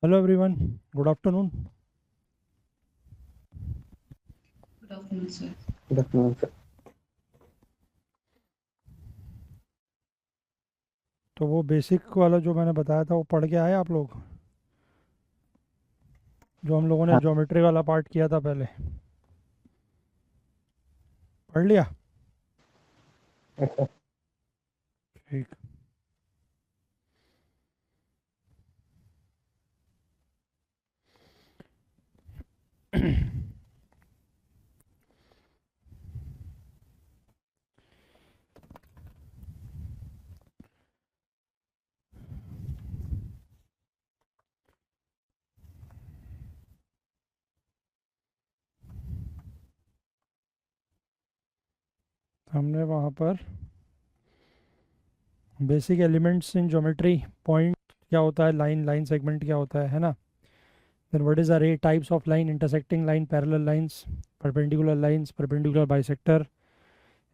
Hello everyone, good afternoon. Good afternoon, sir. Good afternoon sir. तो वो basic वाला जो मैंने बताया था वो पढ़ के आए आप लोग, जो हम लोगों ने हाँ ज्योमेट्री वाला पार्ट किया था पहले, पढ़ लिया? अच्छा। ठीक। हमने वहाँ पर basic elements in geometry, point क्या होता है, लाइन लाइन सेगमेंट क्या होता है ना। Then what is ray types of line, intersecting line, parallel lines, perpendicular lines, perpendicular bisector.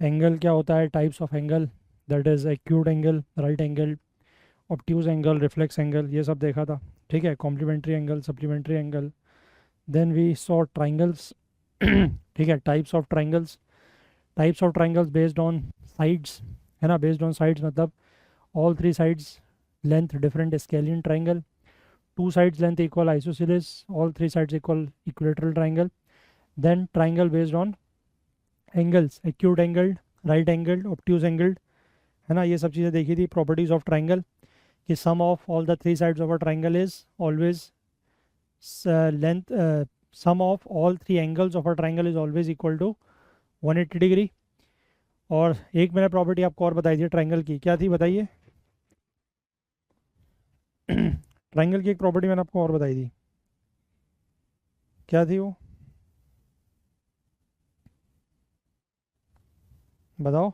Angle क्या होता है, types of angle, that is acute angle, right angle, obtuse angle, reflex angle, ये सब देखा था। ठीक है, complementary angle, supplementary angle. Then we saw triangles. ठीक है, types of triangles, types of triangles based on sides, है ना। बेस्ड ऑन साइड्स मतलब all three sides length different scalene triangle, two sides length equal isosceles, all three sides equal equilateral triangle. Then triangle based on angles, acute angle, right angle, obtuse angle, है ना। ये सब चीज़ें देखी थी। Properties of triangle कि sum of all the three sides of a triangle is always length, sum of all three angles of a triangle is always equal to 180 degree. और एक मैंने प्रॉपर्टी आपको और बताई थी ट्राइंगल की, क्या थी बताइए? ट्राइंगल की एक प्रॉपर्टी मैंने आपको और बताई थी, क्या थी वो? बताओ।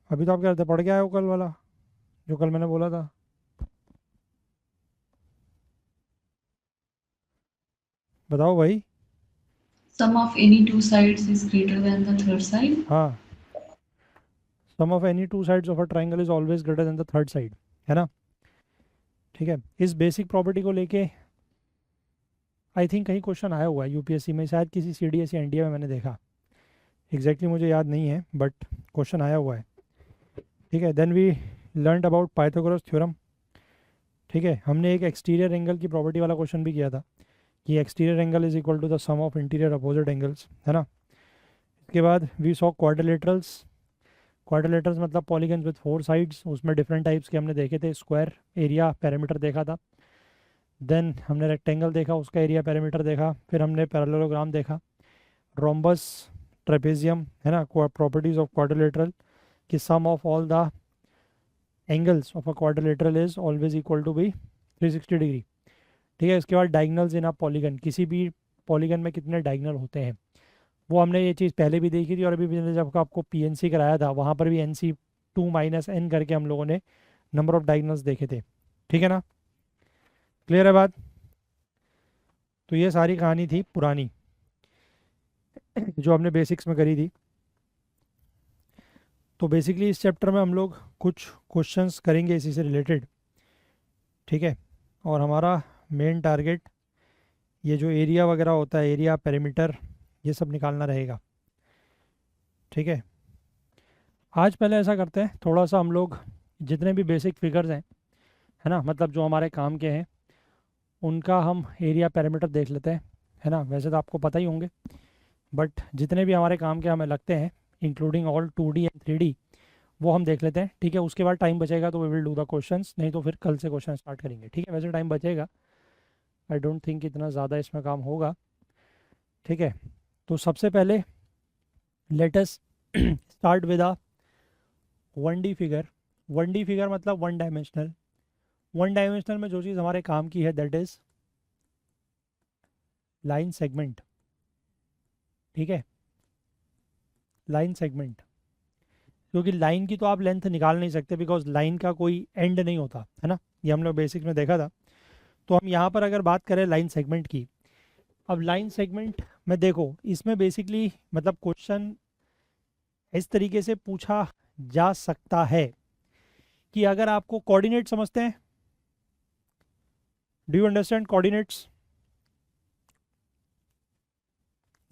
अभी तो आप क्या पढ़ के आए हो कल वाला, जो कल मैंने बोला था। बताओ भाई। Sum of any two sides is greater than the third side. हाँ, sum of any two sides of a triangle is always greater than the third side, है ना। ठीक है, इस बेसिक प्रॉपर्टी को लेके आई थिंक कहीं क्वेश्चन आया हुआ है यूपीएससी में, शायद किसी सीडीएस या एनडीए में मैंने देखा। एग्जैक्टली मुझे याद नहीं है बट क्वेश्चन आया हुआ है। ठीक है, then we learn about Pythagoras theorem. ठीक है, हमने एक एक्सटीरियर एंगल की प्रॉपर्टी वाला क्वेश्चन भी किया था कि exterior angle is equal to the sum of interior opposite angles, है ना। इसके बाद वी सॉ क्वाड्रिलेटरल्स। क्वाड्रिलेटरल्स मतलब पॉलीगन्स विद फोर साइड्स, उसमें डिफरेंट टाइप्स के हमने देखे थे। स्क्वायर, एरिया, पैरामीटर देखा था। देन हमने रेक्टेंगल देखा, उसका एरिया पैरामीटर देखा। फिर हमने पैरेललोग्राम देखा, रोम्बस, ट्रेपेजियम, है ना। प्रॉपर्टीज ऑफ क्वाड्रिलेटरल कि sum of all the angles of a quadrilateral is always equal to be 360 degree. ठीक है, इसके बाद डायगनल्स इन अ पॉलीगन, किसी भी पॉलीगन में कितने डायगनल होते हैं, वो हमने ये चीज़ पहले भी देखी थी। और अभी मैंने जब आपको पीएनसी कराया था वहाँ पर भी एनसी 2 - n करके हम लोगों ने नंबर ऑफ डायगनल्स देखे थे। ठीक है ना, क्लियर है बात? तो ये सारी कहानी थी पुरानी जो हमने बेसिक्स में करी थी। तो बेसिकली इस चैप्टर में हम लोग कुछ क्वेश्चंस करेंगे इसी से रिलेटेड। ठीक है, और हमारा मेन टारगेट ये जो एरिया वगैरह होता है, एरिया, पेरीमीटर, ये सब निकालना रहेगा। ठीक है, आज पहले ऐसा करते हैं, थोड़ा सा हम लोग जितने भी बेसिक फिगर्स हैं, है ना, मतलब जो हमारे काम के हैं, उनका हम एरिया पैरामीटर देख लेते हैं, है ना। वैसे तो आपको पता ही होंगे बट जितने भी हमारे काम के हमें लगते हैं, including all 2D and 3D, वो हम देख लेते हैं। ठीक है, उसके बाद टाइम बचेगा तो we will do the questions, नहीं तो फिर कल से क्वेश्चन स्टार्ट करेंगे। ठीक है, वैसे टाइम बचेगा, आई डोंट थिंक इतना ज़्यादा इसमें काम होगा। ठीक है, तो सबसे पहले let us start with a 1D figure. 1D figure मतलब वन डायमेंशनल। वन डायमेंशनल में जो चीज़ हमारे काम की है दैट इज लाइन सेगमेंट। ठीक है, लाइन सेगमेंट, क्योंकि लाइन की तो आप लेंथ निकाल नहीं सकते बिकॉज लाइन का कोई एंड नहीं होता, है ना। ये हम लोग बेसिक्स में देखा था। तो हम यहाँ पर अगर बात करें लाइन सेगमेंट की, अब लाइन सेगमेंट में देखो, इसमें बेसिकली मतलब क्वेश्चन इस तरीके से पूछा जा सकता है कि अगर आपको कोऑर्डिनेट समझते हैं, do you understand coordinates?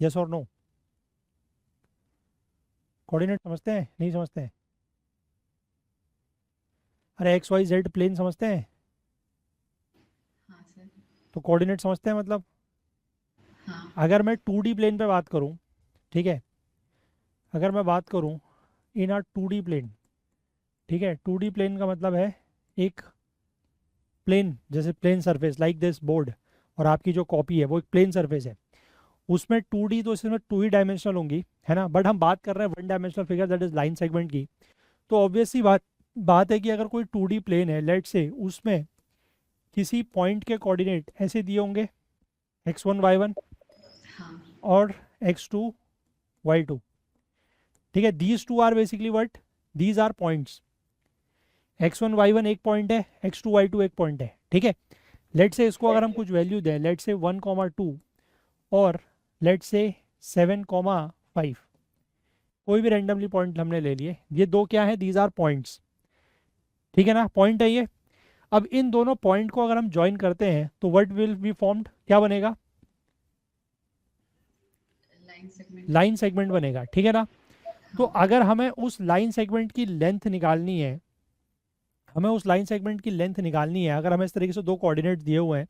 Yes और नो? कोऑर्डिनेट समझते हैं नहीं समझते हैं? अरे एक्स वाई जेड प्लेन समझते हैं? हाँ सर। तो कोऑर्डिनेट समझते हैं मतलब? हाँ। अगर मैं 2D प्लेन पे बात करूं, ठीक है, अगर मैं बात करूं इन आर 2D प्लेन, ठीक है, 2D प्लेन का मतलब है एक प्लेन, जैसे plane surface like this board, और आपकी जो कॉपी है वो एक प्लेन सरफेस है। उसमें 2D तो इसमें 2 ही डायमेंशनल होंगी, है ना, बट हम बात कर रहे हैं 1 dimensional figure that is line segment की। तो ऑब्वियसली बात है कि अगर कोई 2D प्लेन है, लेट से उसमें किसी पॉइंट के कोऑर्डिनेट ऐसे दिए होंगे x1 y1 हाँ। और x2 y2, ठीक है, these two are basically what, these are points. x1 y1 एक पॉइंट है, x2 y2 एक पॉइंट है, ठीक है। लेट से इसको अगर हम कुछ वैल्यू दें, लेट से 1,2 और लेट से 7,5, कोई भी रैंडमली पॉइंट हमने ले लिए, ये दो क्या है, दीज आर पॉइंट्स, ठीक है ना, पॉइंट है ये। अब इन दोनों पॉइंट को अगर हम ज्वाइन करते हैं तो व्हाट विल बी फॉर्म्ड, क्या बनेगा? Line segment. लाइन सेगमेंट बनेगा, ठीक है ना। तो हाँ। अगर हमें उस लाइन सेगमेंट की लेंथ निकालनी है, हमें उस लाइन सेगमेंट की लेंथ निकालनी है, अगर हमें इस तरीके से दो कोऑर्डिनेट दिए हुए हैं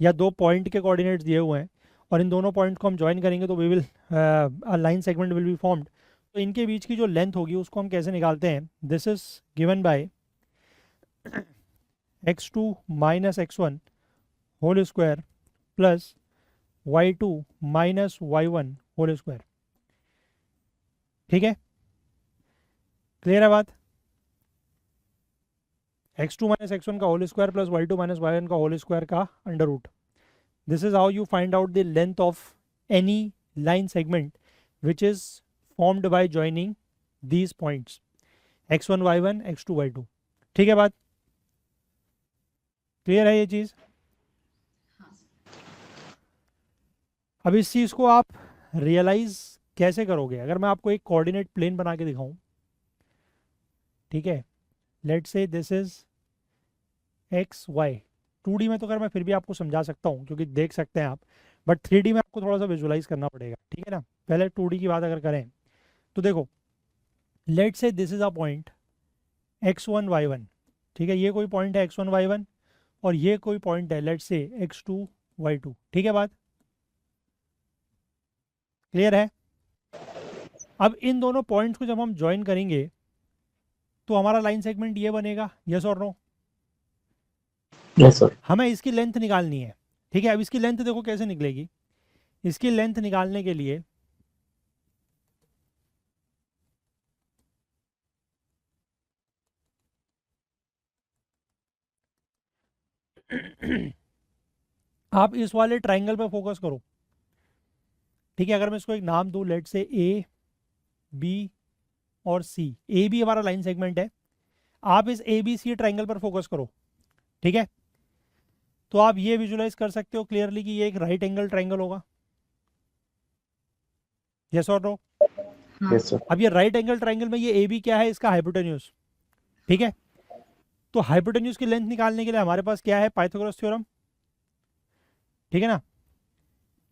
या दो पॉइंट के कोऑर्डिनेट्स दिए हुए हैं और इन दोनों पॉइंट को हम ज्वाइन करेंगे तो we will line segment will be formed. तो इनके बीच की जो लेंथ होगी उसको हम कैसे निकालते हैं? This is given by x2 minus x1 whole square plus y2 minus y1 whole square, ठीक है, क्लियर है बात? x2 माइनस x1 का whole square plus y2 minus y1 का होल स्क्वायर का under root. This is how you find out the length of any line segment which is formed by joining these points x1 y1 x2 y2, ठीक है बात? Clear है ये चीज? हाँ sir. अब इस चीज को आप रियलाइज कैसे करोगे? अगर मैं आपको एक कोऑर्डिनेट प्लेन बना के दिखाऊं, ठीक है, let's say this is x Y. 2D में तो अगर मैं फिर भी आपको समझा सकता हूँ क्योंकि देख सकते हैं आप, बट 3D में आपको थोड़ा सा विजुलाइज करना पड़ेगा, ठीक है ना। पहले 2D की बात अगर करें तो देखो, let's say this is a point x1 y1, ठीक है, ये कोई पॉइंट है x1 y1 और ये कोई पॉइंट है लेट्स से x2 y2, ठीक है बात? क्लियर है? अब इन दोनों पॉइंट्स को जब हम ज्वाइन करेंगे तो हमारा लाइन सेगमेंट ये बनेगा, यस और नो? Yes sir. हमें इसकी लेंथ निकालनी है, ठीक है। अब इसकी लेंथ देखो कैसे निकलेगी। इसकी लेंथ निकालने के लिए आप इस वाले ट्राइंगल पे फोकस करो, ठीक है। अगर मैं इसको एक नाम दूं, लेट से ए बी और सी, ए बी हमारा लाइन सेगमेंट है, आप इस ए बी सी ट्राइंगल पर फोकस करो, ठीक है। तो आप ये विजुलाइज कर सकते हो क्लियरली कि ये एक राइट एंगल ट्राइंगल होगा, यस और नो? हाँ। Yes sir. अब ये राइट एंगल ट्राइंगल में ये ए बी क्या है, इसका हाइपोटेन्यूज, ठीक है। तो हाइपोटेन्यूज की लेंथ निकालने के लिए हमारे पास क्या है, पाइथागोरस थ्योरम, ठीक है ना,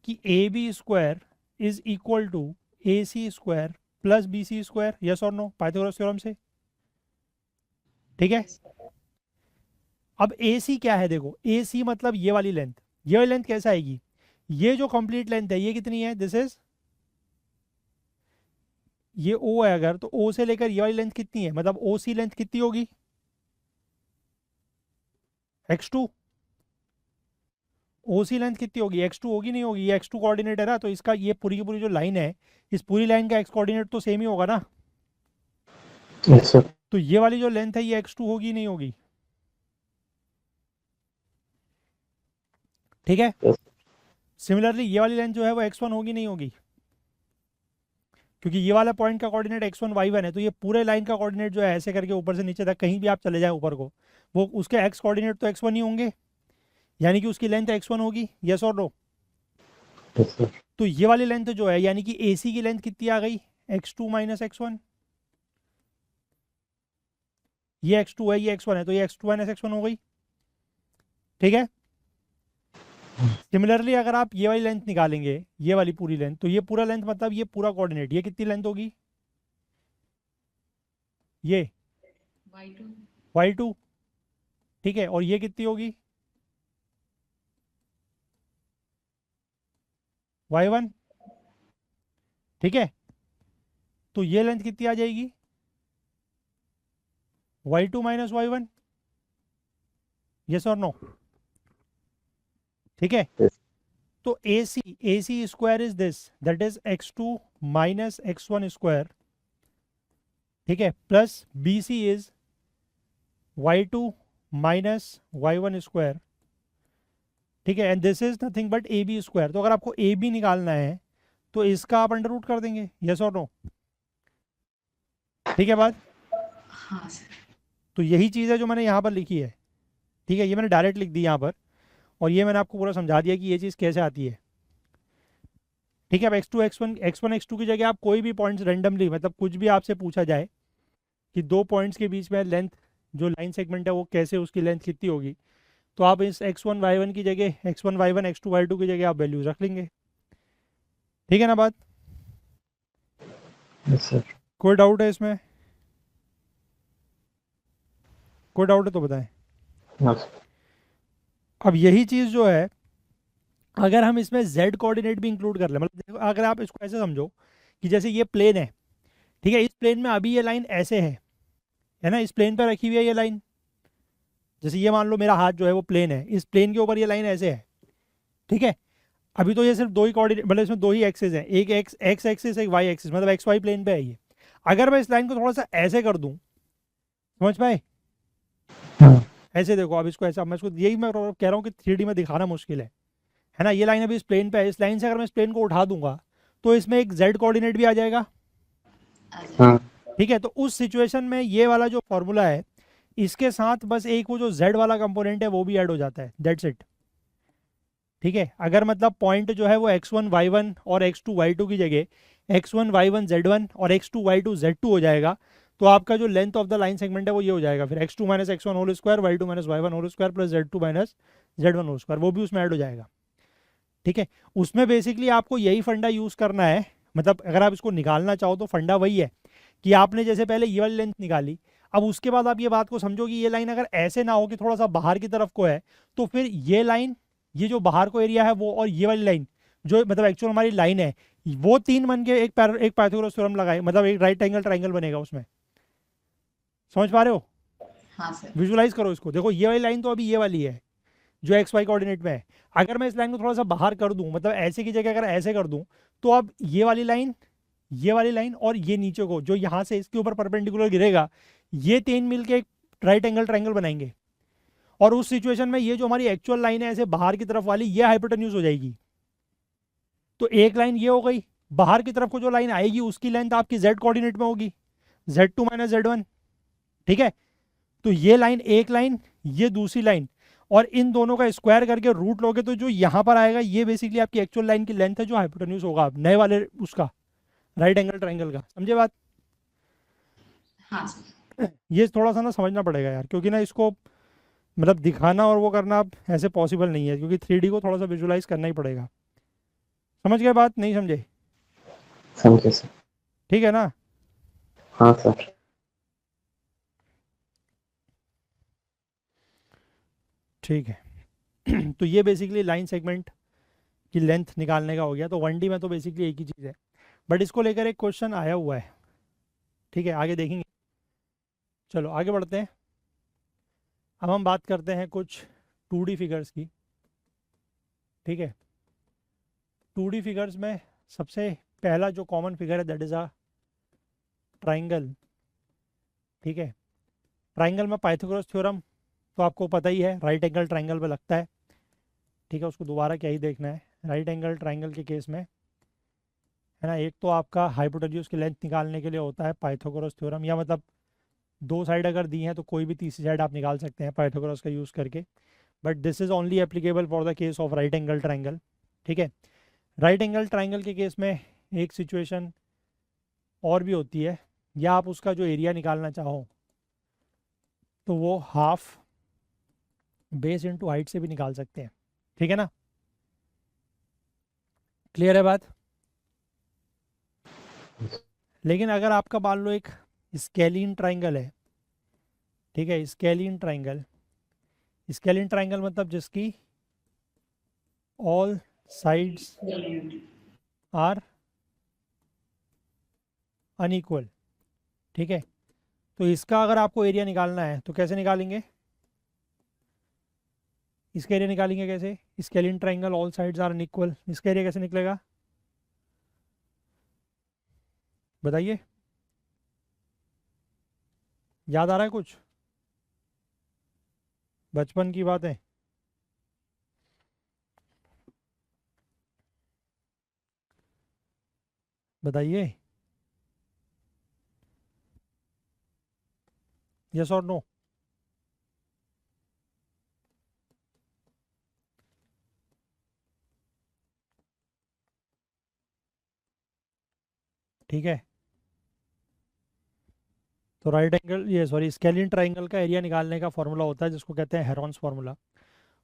कि A B square is equal to A C square plus B C square, yes और नो, पाइथागोरस थ्योरम से, ठीक है। यस। अब ए सी क्या है, देखो ए सी मतलब ये वाली लेंथ, ये वाली लेंथ कैसे आएगी, ये जो कंप्लीट लेंथ है ये कितनी है, दिस इज, ये ओ है अगर, तो ओ से लेकर ये वाली लेंथ कितनी है, मतलब ओ सी लेंथ कितनी होगी, x2। ओ सी लेंथ कितनी होगी, x2 होगी नहीं होगी, ये x2 कोऑर्डिनेट है ना, तो इसका ये पूरी की पूरी जो लाइन है, इस पूरी लाइन का x कोऑर्डिनेट तो सेम ही होगा ना। Yes sir. तो ये वाली जो लेंथ है ये x2 होगी नहीं होगी, ठीक है। यस। सिमिलरली ये वाली लेंथ जो है वो x1 होगी नहीं होगी, क्योंकि ये वाला पॉइंट का कोऑर्डिनेट x1 y1 है, तो ये पूरे लाइन का कोऑर्डिनेट जो है ऐसे करके ऊपर से नीचे तक कहीं भी आप चले जाए ऊपर को, वो उसके x कोऑर्डिनेट तो x1 ही होंगे, यानी कि उसकी लेंथ x1 होगी, यस और नो? Yes sir. तो ये वाली लेंथ जो है यानी कि AC की लेंथ कितनी आ गई, x2 माइनस x1, ये x2 है ये x1 है, तो ये x2 माइनस x1 हो गई, ठीक है। सिमिलरली अगर आप ये वाली लेंथ निकालेंगे, ये वाली पूरी लेंथ, तो ये पूरा लेंथ मतलब ये पूरा कोऑर्डिनेट, ये कितनी लेंथ होगी? ये y2 y2, ठीक है, और ये कितनी होगी? y1, ठीक है। तो ये लेंथ कितनी आ जाएगी? y2 माइनस y1, यस और नो? ठीक है। Yes. तो AC square is this, that is x2 minus x1 square, ठीक है, plus BC is y2 minus y1 square, ठीक है, and this is nothing but AB square. तो अगर आपको AB निकालना है तो इसका आप अंडर रूट कर देंगे, यस और नो? ठीक है बात? हाँ सर। तो यही चीज़ है जो मैंने यहाँ पर लिखी है, ठीक है, ये मैंने डायरेक्ट लिख दी यहाँ पर, और ये मैंने आपको पूरा समझा दिया कि ये चीज़ कैसे आती है, ठीक है। अब x1 x2 की जगह आप कोई भी पॉइंट्स रेंडमली, मतलब कुछ भी आपसे पूछा जाए कि दो पॉइंट्स के बीच में लेंथ, जो लाइन सेगमेंट है वो कैसे, उसकी लेंथ कितनी होगी, तो आप इस x1 y1 की जगह x1 y1 x2 y2 की जगह आप वैल्यूज रख लेंगे, ठीक है ना बात? Yes, sir. कोई डाउट है इसमें? कोई डाउट है तो बताएं। No, sir. अब यही चीज़ जो है, अगर हम इसमें z कोऑर्डिनेट भी इंक्लूड कर लें, मतलब देखो, अगर आप इसको ऐसे समझो कि जैसे ये प्लेन है, ठीक है, इस प्लेन में अभी ये लाइन ऐसे है ना, इस प्लेन पर रखी हुई है ये लाइन, जैसे ये मान लो मेरा हाथ जो है वो प्लेन है, इस प्लेन के ऊपर ये लाइन ऐसे है, ठीक है। अभी तो ये सिर्फ दो ही कोऑर्डिनेट, मतलब इसमें दो ही एक्सिस हैं, एक एक्स एक्सिस, एक वाई एक्सिस, मतलब एक्स वाई प्लेन पे है ये। अगर मैं इस लाइन को थोड़ा सा ऐसे कर दूं, समझ पाए? हाँ, ऐसे देखो, अब इसको ऐसा, मैं इसको यही मैं कह रहा हूँ कि 3D में दिखाना मुश्किल है ना। ये लाइन अभी इस प्लेन पे है, इस लाइन से अगर मैं इस प्लेन को उठा दूंगा तो इसमें एक z कोऑर्डिनेट भी आ जाएगा, आ जाए। हाँ, ठीक है। तो उस सिचुएशन में ये वाला जो फॉर्मूला है, इसके साथ बस एक वो जो z वाला कंपोनेंट है वो भी ऐड हो जाता है, दैट्स इट, ठीक है। अगर मतलब पॉइंट जो है वो x1 y1 और x2 y2 की जगह x1 y1 z1 और x2 y2 z2 हो जाएगा, तो आपका जो length of the line segment है वो ये हो जाएगा, फिर x2 minus x1 whole square, y2 minus y1 whole square plus z2 minus z1 whole square, वो भी उसमें ऐड हो जाएगा, ठीक है। उसमें बेसिकली आपको यही फंडा यूज़ करना है, मतलब अगर आप इसको निकालना चाहो तो फंडा वही है कि आपने जैसे पहले ये वाली लेंथ निकाली, अब उसके बाद आप ये बात को समझो कि ये लाइन अगर ऐसे ना हो कि थोड़ा सा बाहर की तरफ को है, तो फिर ये लाइन, ये जो बाहर को एरिया है वो, और ये वाली लाइन जो मतलब एक्चुअल हमारी लाइन है, वो तीन बन के एक पाइथागोरस थ्योरम लगाए, मतलब एक राइट एंगल ट्राइंगल बनेगा उसमें। समझ पा रहे हो? हाँ सर। विजुलाइज करो इसको, देखो ये वाली लाइन तो अभी ये वाली है जो एक्स वाई कोऑर्डिनेट में है। अगर मैं इस लाइन को थोड़ा सा बाहर कर दूं, मतलब ऐसे की जगह अगर ऐसे कर दूं, तो अब ये वाली लाइन और ये नीचे को जो यहाँ से इसके ऊपर परपेंडिकुलर गिरेगा, ये तीन मिलके एक राइट एंगल ट्राइंगल बनाएंगे। और उस सिचुएशन में ये जो हमारी एक्चुअल लाइन है ऐसे बाहर की तरफ वाली, ये हाइपोटेन्यूज हो जाएगी। तो एक लाइन ये हो गई, बाहर की तरफ को जो लाइन आएगी उसकी लेंथ आपकी जेड कोऑर्डिनेट में होगी, z2 माइनस z1, ठीक है। तो ये लाइन एक लाइन, ये दूसरी लाइन, और इन दोनों का स्क्वायर करके रूट लोगे तो जो यहाँ पर आएगा ये बेसिकली आपकी एक्चुअल लाइन की लेंथ है जो हाइपोटेन्यूज होगा नए वाले उसका राइट एंगल ट्राइंगल का। समझे बात? हाँ सर। ये थोड़ा सा ना समझना पड़ेगा यार, क्योंकि ना इसको मतलब दिखाना और वो करना अब ऐसे पॉसिबल नहीं है, क्योंकि 3D को थोड़ा सा विजुलाइज करना ही पड़ेगा। समझ गए बात? नहीं समझे? समझे सर। ठीक है ना? हाँ सर। ठीक है। तो ये बेसिकली लाइन सेगमेंट की लेंथ निकालने का हो गया। तो 1D में तो बेसिकली एक ही चीज़ है, बट इसको लेकर एक क्वेश्चन आया हुआ है, ठीक है, आगे देखेंगे। चलो आगे बढ़ते हैं। अब हम बात करते हैं कुछ 2D फिगर्स की, ठीक है। 2D फिगर्स में सबसे पहला जो कॉमन फिगर है दैट इज़ अ ट्राइंगल, ठीक है। ट्राइंगल में पाइथागोरस थ्योरम तो आपको पता ही है, राइट एंगल ट्राइंगल पे लगता है, ठीक है, उसको दोबारा क्या ही देखना है। राइट एंगल ट्राइंगल के केस में है ना, एक तो आपका हाइपोटेन्यूज की लेंथ निकालने के लिए होता है पाइथागोरस थ्योरम, या मतलब दो साइड अगर दी हैं तो कोई भी तीसरी साइड आप निकाल सकते हैं पाइथागोरस का यूज़ करके, but this is only applicable for the case of right angle triangle, ठीक है। राइट एंगल ट्राइंगल के केस में एक सिचुएशन और भी होती है, या आप उसका जो एरिया निकालना चाहो तो वो हाफ बेस इंटू हाइट से भी निकाल सकते हैं, ठीक है ना। क्लियर है बात? लेकिन अगर आपका मान लो एक स्केलिन ट्राइंगल है, ठीक है, स्केलिन ट्राइंगल, स्केलिन ट्राइंगल मतलब जिसकी ऑल साइड्स आर अनइक्वल, ठीक है, तो इसका अगर आपको एरिया निकालना है तो कैसे निकालेंगे? इसका एरिया निकालेंगे कैसे? Scalene triangle all sides are unequal, इसका एरिया कैसे निकलेगा बताइए? याद आ रहा है कुछ? बचपन की बातें। बताइए, यस और नो? ठीक है, तो राइट एंगल, ये सॉरी, स्केलिन ट्राइंगल का एरिया निकालने का फॉर्मूला होता है जिसको कहते हैं हेरॉन्स फार्मूला।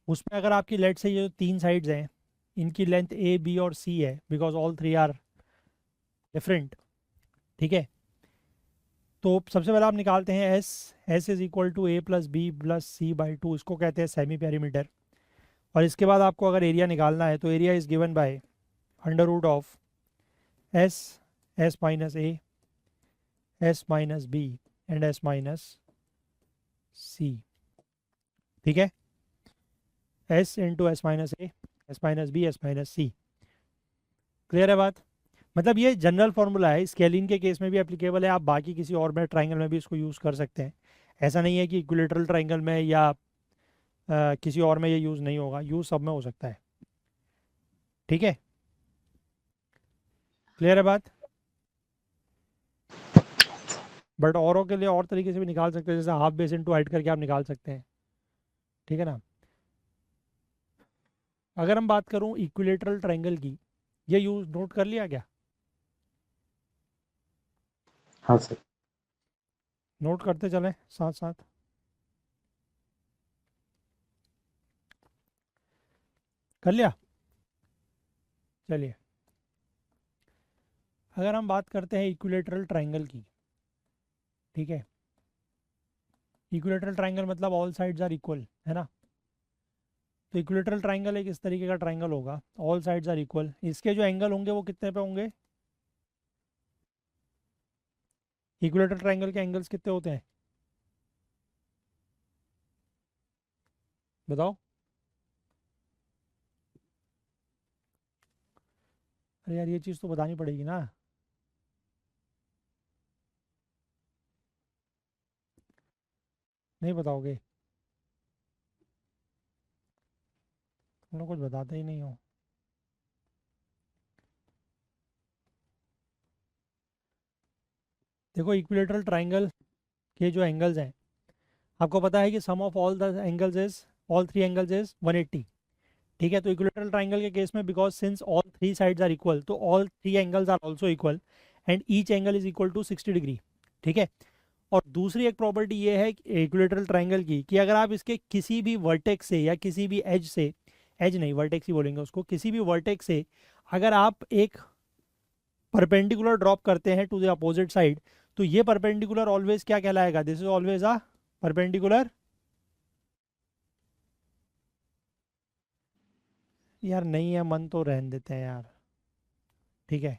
उसमें अगर आपकी लेट से ये जो तीन साइड्स हैं इनकी लेंथ ए बी और सी है, because all three are different, ठीक है, तो सबसे पहले आप निकालते हैं s. S is equal to a plus b plus c by two, इसको कहते हैं सेमी पेरीमीटर। और इसके बाद आपको अगर एरिया निकालना है तो area is given by under root of s, s minus a, s minus b and s minus c, ठीक है, s into s minus a, s minus b, s minus c. Clear है बात? मतलब ये general formula है, scalene के case में भी एप्लीकेबल है, आप बाकी किसी और में ट्राइंगल में भी इसको यूज़ कर सकते हैं। ऐसा नहीं है कि इक्विलेटरल ट्राइंगल में या किसी और में ये यूज़ नहीं होगा, यूज़ सब में हो सकता है, ठीक है? क्लियर है बात? बट औरों के लिए और तरीके से भी निकाल सकते हैं, जैसे हाफ बेस इनटू हाइट करके आप निकाल सकते हैं, ठीक है ना? अगर हम बात करूं इक्विलेटरल ट्राइंगल की, ये यूज़ नोट कर लिया क्या? हाँ सर। नोट करते चलें साथ साथ। कर लिया? चलिए, अगर हम बात करते हैं इक्विलेटरल ट्राइंगल की, ठीक है, इक्विलेटरल ट्राइंगल मतलब ऑल साइड्स आर इक्वल, है ना? तो इक्विलेटरल ट्राइंगल एक इस तरीके का ट्राइंगल होगा, ऑल साइड्स आर इक्वल, इसके जो एंगल होंगे वो कितने पे होंगे? इक्विलेटरल ट्राइंगल के एंगल्स कितने होते हैं बताओ? अरे यार ये चीज़ तो बतानी पड़ेगी ना। नहीं बताओगे? तुम लोग कुछ बताते ही नहीं हो। देखो इक्विलेटरल ट्राइंगल के जो एंगल्स हैं, आपको पता है कि sum of all the angles is, all three angles is 180, ठीक है? तो इक्विलेटरल ट्राइंगल के केस में because since all three sides are equal, तो all three angles are also equal and each angle is equal to 60 degree, ठीक है? और दूसरी एक प्रॉपर्टी ये है इक्विलेटरल ट्राइंगल की कि अगर आप इसके किसी भी वर्टेक्स से या किसी भी एज से, एज नहीं वर्टेक्स ही बोलेंगे उसको, किसी भी वर्टेक्स से अगर आप एक परपेंडिकुलर ड्रॉप करते हैं टू द अपोजिट साइड, तो ये परपेंडिकुलर ऑलवेज क्या कहलाएगा? This is always a perpendicular. यार नहीं है मन तो रहने देते हैं यार, ठीक है?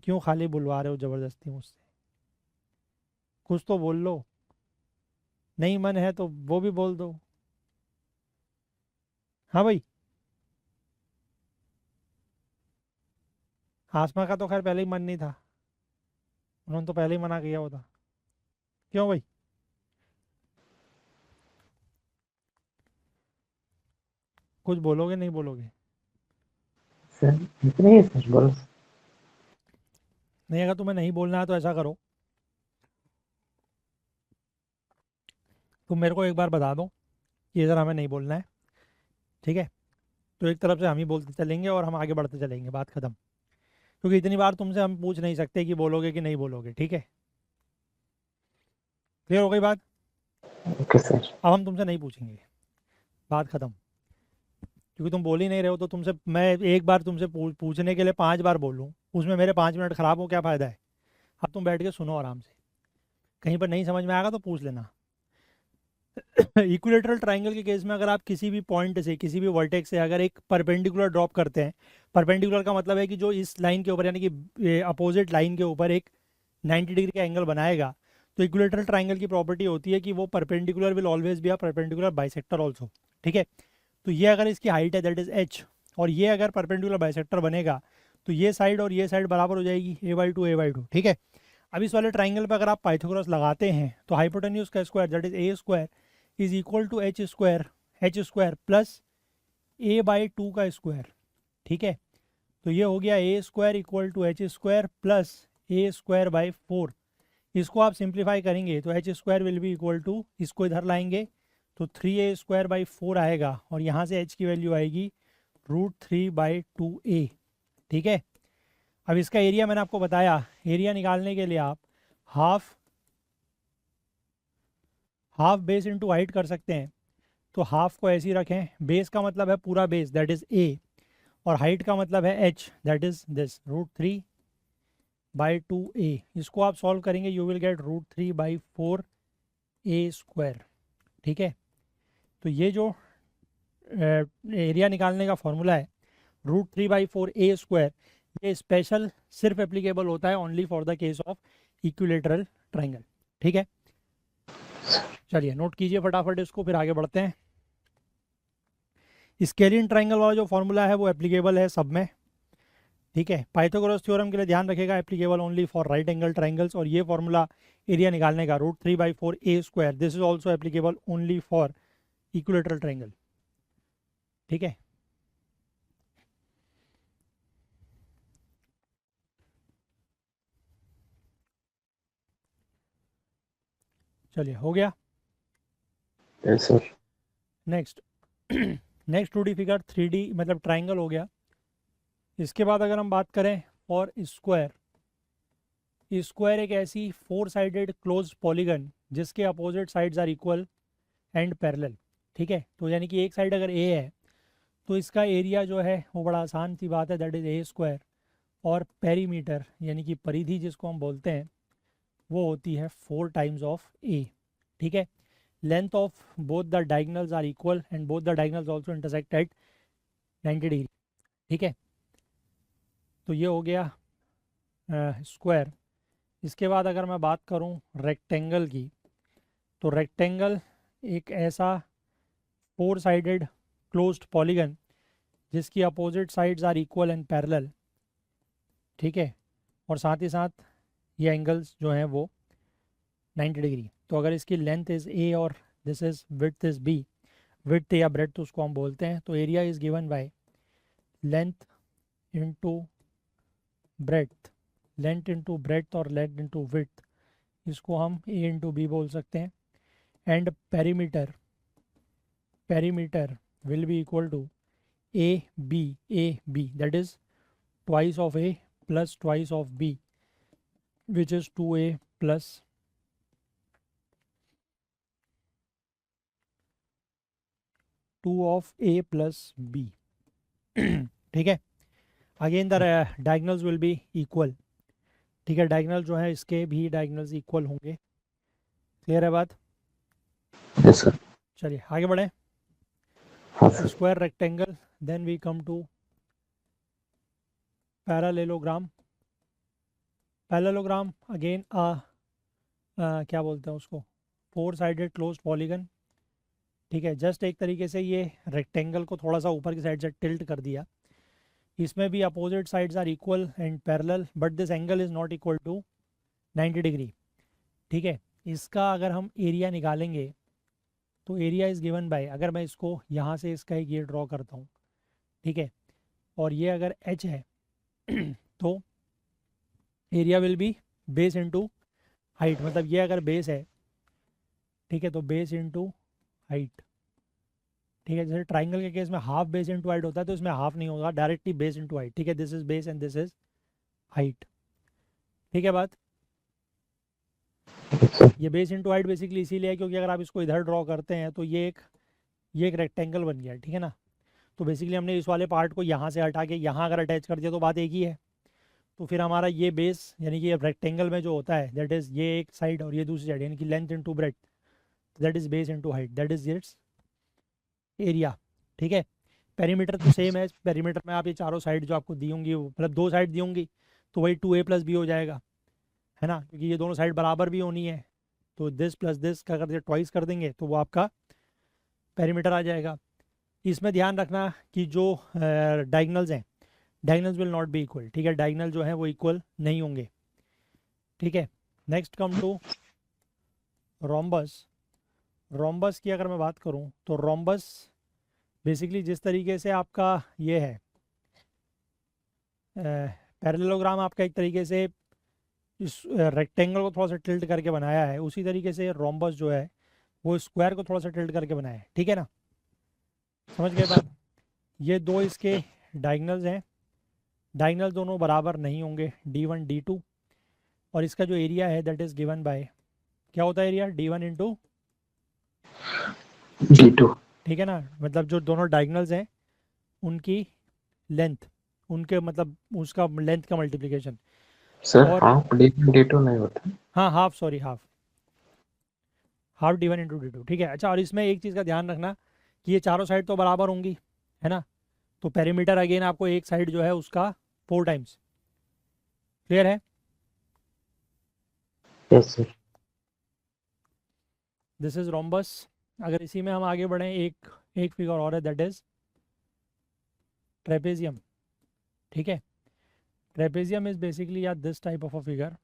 क्यों खाली बुलवा रहे हो ज़बरदस्ती मुझसे? कुछ तो बोल लो। नहीं मन है तो वो भी बोल दो। हाँ भाई, आसमा का तो खैर पहले ही मन नहीं था, उन्होंने तो पहले ही मना किया होता। क्यों भाई? कुछ बोलोगे नहीं बोलोगे? सर इतना ही है सर, बोलो सर। नहीं, अगर तुम्हें नहीं बोलना है तो ऐसा करो, तुम मेरे को एक बार बता दो कि इधर हमें नहीं बोलना है, ठीक है? तो एक तरफ से हम ही बोलते चलेंगे और हम आगे बढ़ते चलेंगे, बात खत्म। क्योंकि इतनी बार तुमसे हम पूछ नहीं सकते कि बोलोगे कि नहीं बोलोगे, ठीक है? क्लियर हो गई बात? Okay sir. अब हम तुमसे नहीं पूछेंगे, बात खत्म। क्योंकि तुम बोल ही नहीं रहे हो, तो तुमसे मैं एक बार तुमसे पूछने के लिए 5 बार बोलूँ, उसमें मेरे 5 मिनट खराब हो, क्या फ़ायदा है। अब तुम बैठ के सुनो आराम से, कहीं पर नहीं समझ में आएगा तो पूछ लेना। इक्विलेटरल ट्राइंगल के केस में अगर आप किसी भी पॉइंट से, किसी भी वर्टेक्स से अगर एक परपेंडिकुलर ड्रॉप करते हैं, परपेंडिकुलर का मतलब है कि जो इस लाइन के ऊपर, यानी कि अपोजिट लाइन के ऊपर एक 90 डिग्री का एंगल बनाएगा, तो इक्विलेटरल ट्राइंगल की प्रॉपर्टी होती है कि वो perpendicular will always be a perpendicular bisector also. ठीक है, तो ये अगर इसकी हाइट है दैट इज h, और ये अगर परपेंडिकुलर बाइसेक्टर बनेगा, तो ये साइड और ये साइड बराबर हो जाएगी a/2 a/2। ठीक है, अब इस वाले ट्राइंगल पे अगर आप पाइथागोरस लगाते हैं, तो हाइपोटेन्यूज का square that is a square is equal to h square plus a/2 का स्क्वायर। ठीक है, तो ये हो गया a square equal to h square plus a square by 4। इसको आप सिंप्लीफाई करेंगे तो h square will be equal to, इसको इधर लाएंगे तो 3a स्क्वायर बाई 4 आएगा, और यहाँ से h की वैल्यू आएगी √3/2a। ठीक है, अब इसका एरिया मैंने आपको बताया, एरिया निकालने के लिए आप हाफ बेस इंटू हाइट कर सकते हैं। तो हाफ को ऐसे ही रखें, बेस का मतलब है पूरा बेस दैट इज a, और हाइट का मतलब है h that is this √3/2a। इसको आप सॉल्व करेंगे, you will get √3/4a square. ठीक है, तो ये जो एरिया निकालने का फॉर्मूला है √3/4a स्क्वायर, ये स्पेशल सिर्फ एप्लीकेबल होता है only for the case of equilateral triangle. ठीक है, चलिए नोट कीजिए फटाफट इसको, फिर आगे बढ़ते हैं। स्केलियन ट्राइंगल वाला जो फॉर्मूला है वो एप्लीकेबल है सब में। ठीक है, पाइथागोरस थ्योरम के लिए ध्यान रखेगा, applicable only for right angle triangles, और ये फॉर्मूला एरिया निकालने का √3/4a square, this is also applicable only for equilateral triangle. ठीक है, चलिए हो गया। Yes sir. Next next 2D figure 3D मतलब ट्राइंगल हो गया। इसके बाद अगर हम बात करें फॉर स्क्वायर, स्क्वायर एक ऐसी 4 साइडेड क्लोज पॉलीगन जिसके opposite sides are equal and parallel. ठीक है, तो यानी कि एक साइड अगर ए है तो इसका एरिया जो है वो बड़ा आसान सी बात है, दैट इज a स्क्वायर, और पेरीमीटर यानी कि परिधि जिसको हम बोलते हैं वो होती है 4 टाइम्स ऑफ a। ठीक है, length of both the diagonals are equal and both the diagonals also intersect at 90 degree. ठीक है, तो ये हो गया स्क्वायर। इसके बाद अगर मैं बात करूं रेक्टेंगल की, तो रेक्टेंगल एक ऐसा 4 साइडेड क्लोज्ड पॉलीगन जिसकी opposite sides are equal and parallel. ठीक है, और साथ ही साथ ये एंगल्स जो हैं वो 90 डिग्री। तो अगर इसकी लेंथ इज़ a और this is width is b, width या ब्रेड्थ उसको हम बोलते हैं, तो area is given by length into breadth, length into breadth और लेंथ इनटू विड्थ, इसको हम a इंटू बी बोल सकते हैं। And perimeter will be equal to a b that is twice of a plus twice of b which is 2a plus 2 of a plus b। ठीक है, again the diagonals will be equal. ठीक है, diagonal जो है इसके भी diagonals equal होंगे। Clear है बात? Yes sir. चलिए आगे बढ़ें। हाँ सर। Square rectangle, then we come to parallelogram. Parallelogram again क्या बोलते हैं उसको, 4 साइडेड क्लोज्ड पॉलीगन। ठीक है, जस्ट एक तरीके से ये रेक्टेंगल को थोड़ा सा ऊपर की साइड से टिल्ट कर दिया। इसमें भी opposite sides are equal and parallel, but this angle is not equal to 90 degree. ठीक है, इसका अगर हम एरिया निकालेंगे तो एरिया इज़ गिवन बाय, अगर मैं इसको यहाँ से इसका एक ये ड्रॉ करता हूँ, ठीक है, और ये अगर h है तो area will B base into height, मतलब ये अगर बेस है, ठीक है, तो बेस इनटू हाइट। ठीक है, जैसे ट्राइंगल के केस में हाफ बेस इनटू हाइट होता है, तो इसमें हाफ नहीं होगा, डायरेक्टली बेस इनटू हाइट। ठीक है, this is base and this is height. ठीक है बात, ये बेस इनटू हाइट बेसिकली इसीलिए है क्योंकि अगर आप इसको इधर ड्रॉ करते हैं तो ये एक रेक्टेंगल बन गया। ठीक है ना, तो बेसिकली हमने इस वाले पार्ट को यहाँ से हटा के यहाँ अगर अटैच कर दिया तो बात एक ही है। तो फिर हमारा ये बेस यानी कि रेक्टेंगल में जो होता है दैट इज़ ये एक साइड और ये दूसरी साइड, यानी कि length into breadth, that is base into height, that is it's area. ठीक है, पेरीमीटर तो सेम है। पेरीमीटर में आप ये चारों साइड जो आपको दी होंगी, मतलब 2 साइड दी होंगी, तो वही 2a + b हो जाएगा, है ना, क्योंकि ये दोनों साइड बराबर भी होनी है। तो दिस प्लस दिस का अगर ट्वाइस कर देंगे तो वो आपका पेरीमीटर आ जाएगा। इसमें ध्यान रखना कि जो डायगनल्स हैं, diagonals will not be equal. ठीक है, डायगनल जो है वो इक्वल नहीं होंगे। ठीक है, next come to rhombus. Rhombus की अगर मैं बात करूं तो रोम्बस बेसिकली जिस तरीके से आपका ये है, पैरेललोग्राम आपका एक तरीके से इस रेक्टेंगल को थोड़ा सा टिल्ट करके बनाया है, उसी तरीके से रोम्बस जो है वो स्क्वायर को थोड़ा सा टिल्ट करके बनाया है। ठीक है ना, समझ गए बात। ये दो इसके डायगनल्स हैं, डायगनल दोनों बराबर नहीं होंगे, d1 d2, और इसका जो एरिया है दैट इज़ गिवन बाय, क्या होता है एरिया, d1 इंटू D2। ठीक है ना, मतलब जो दोनों डायगनल्स हैं उनकी लेंथ, उनके मतलब उसका लेंथ का मल्टीप्लिकेशन। सर और हाफ D1 D2 नहीं होता। हाँ half, sorry half, half d1 into d2। ठीक है, अच्छा, और इसमें एक चीज़ का ध्यान रखना कि ये चारों साइड तो बराबर होंगी, है ना, तो पेरीमीटर अगेन आपको एक साइड जो है उसका 4 टाइम्स। क्लियर है, yes sir. This is rhombus. अगर इसी में हम आगे बढ़ें, एक फिगर और है दैट इज ट्रेपेजियम। ठीक है, ट्रेपेजियम इज बेसिकली या this type of a figure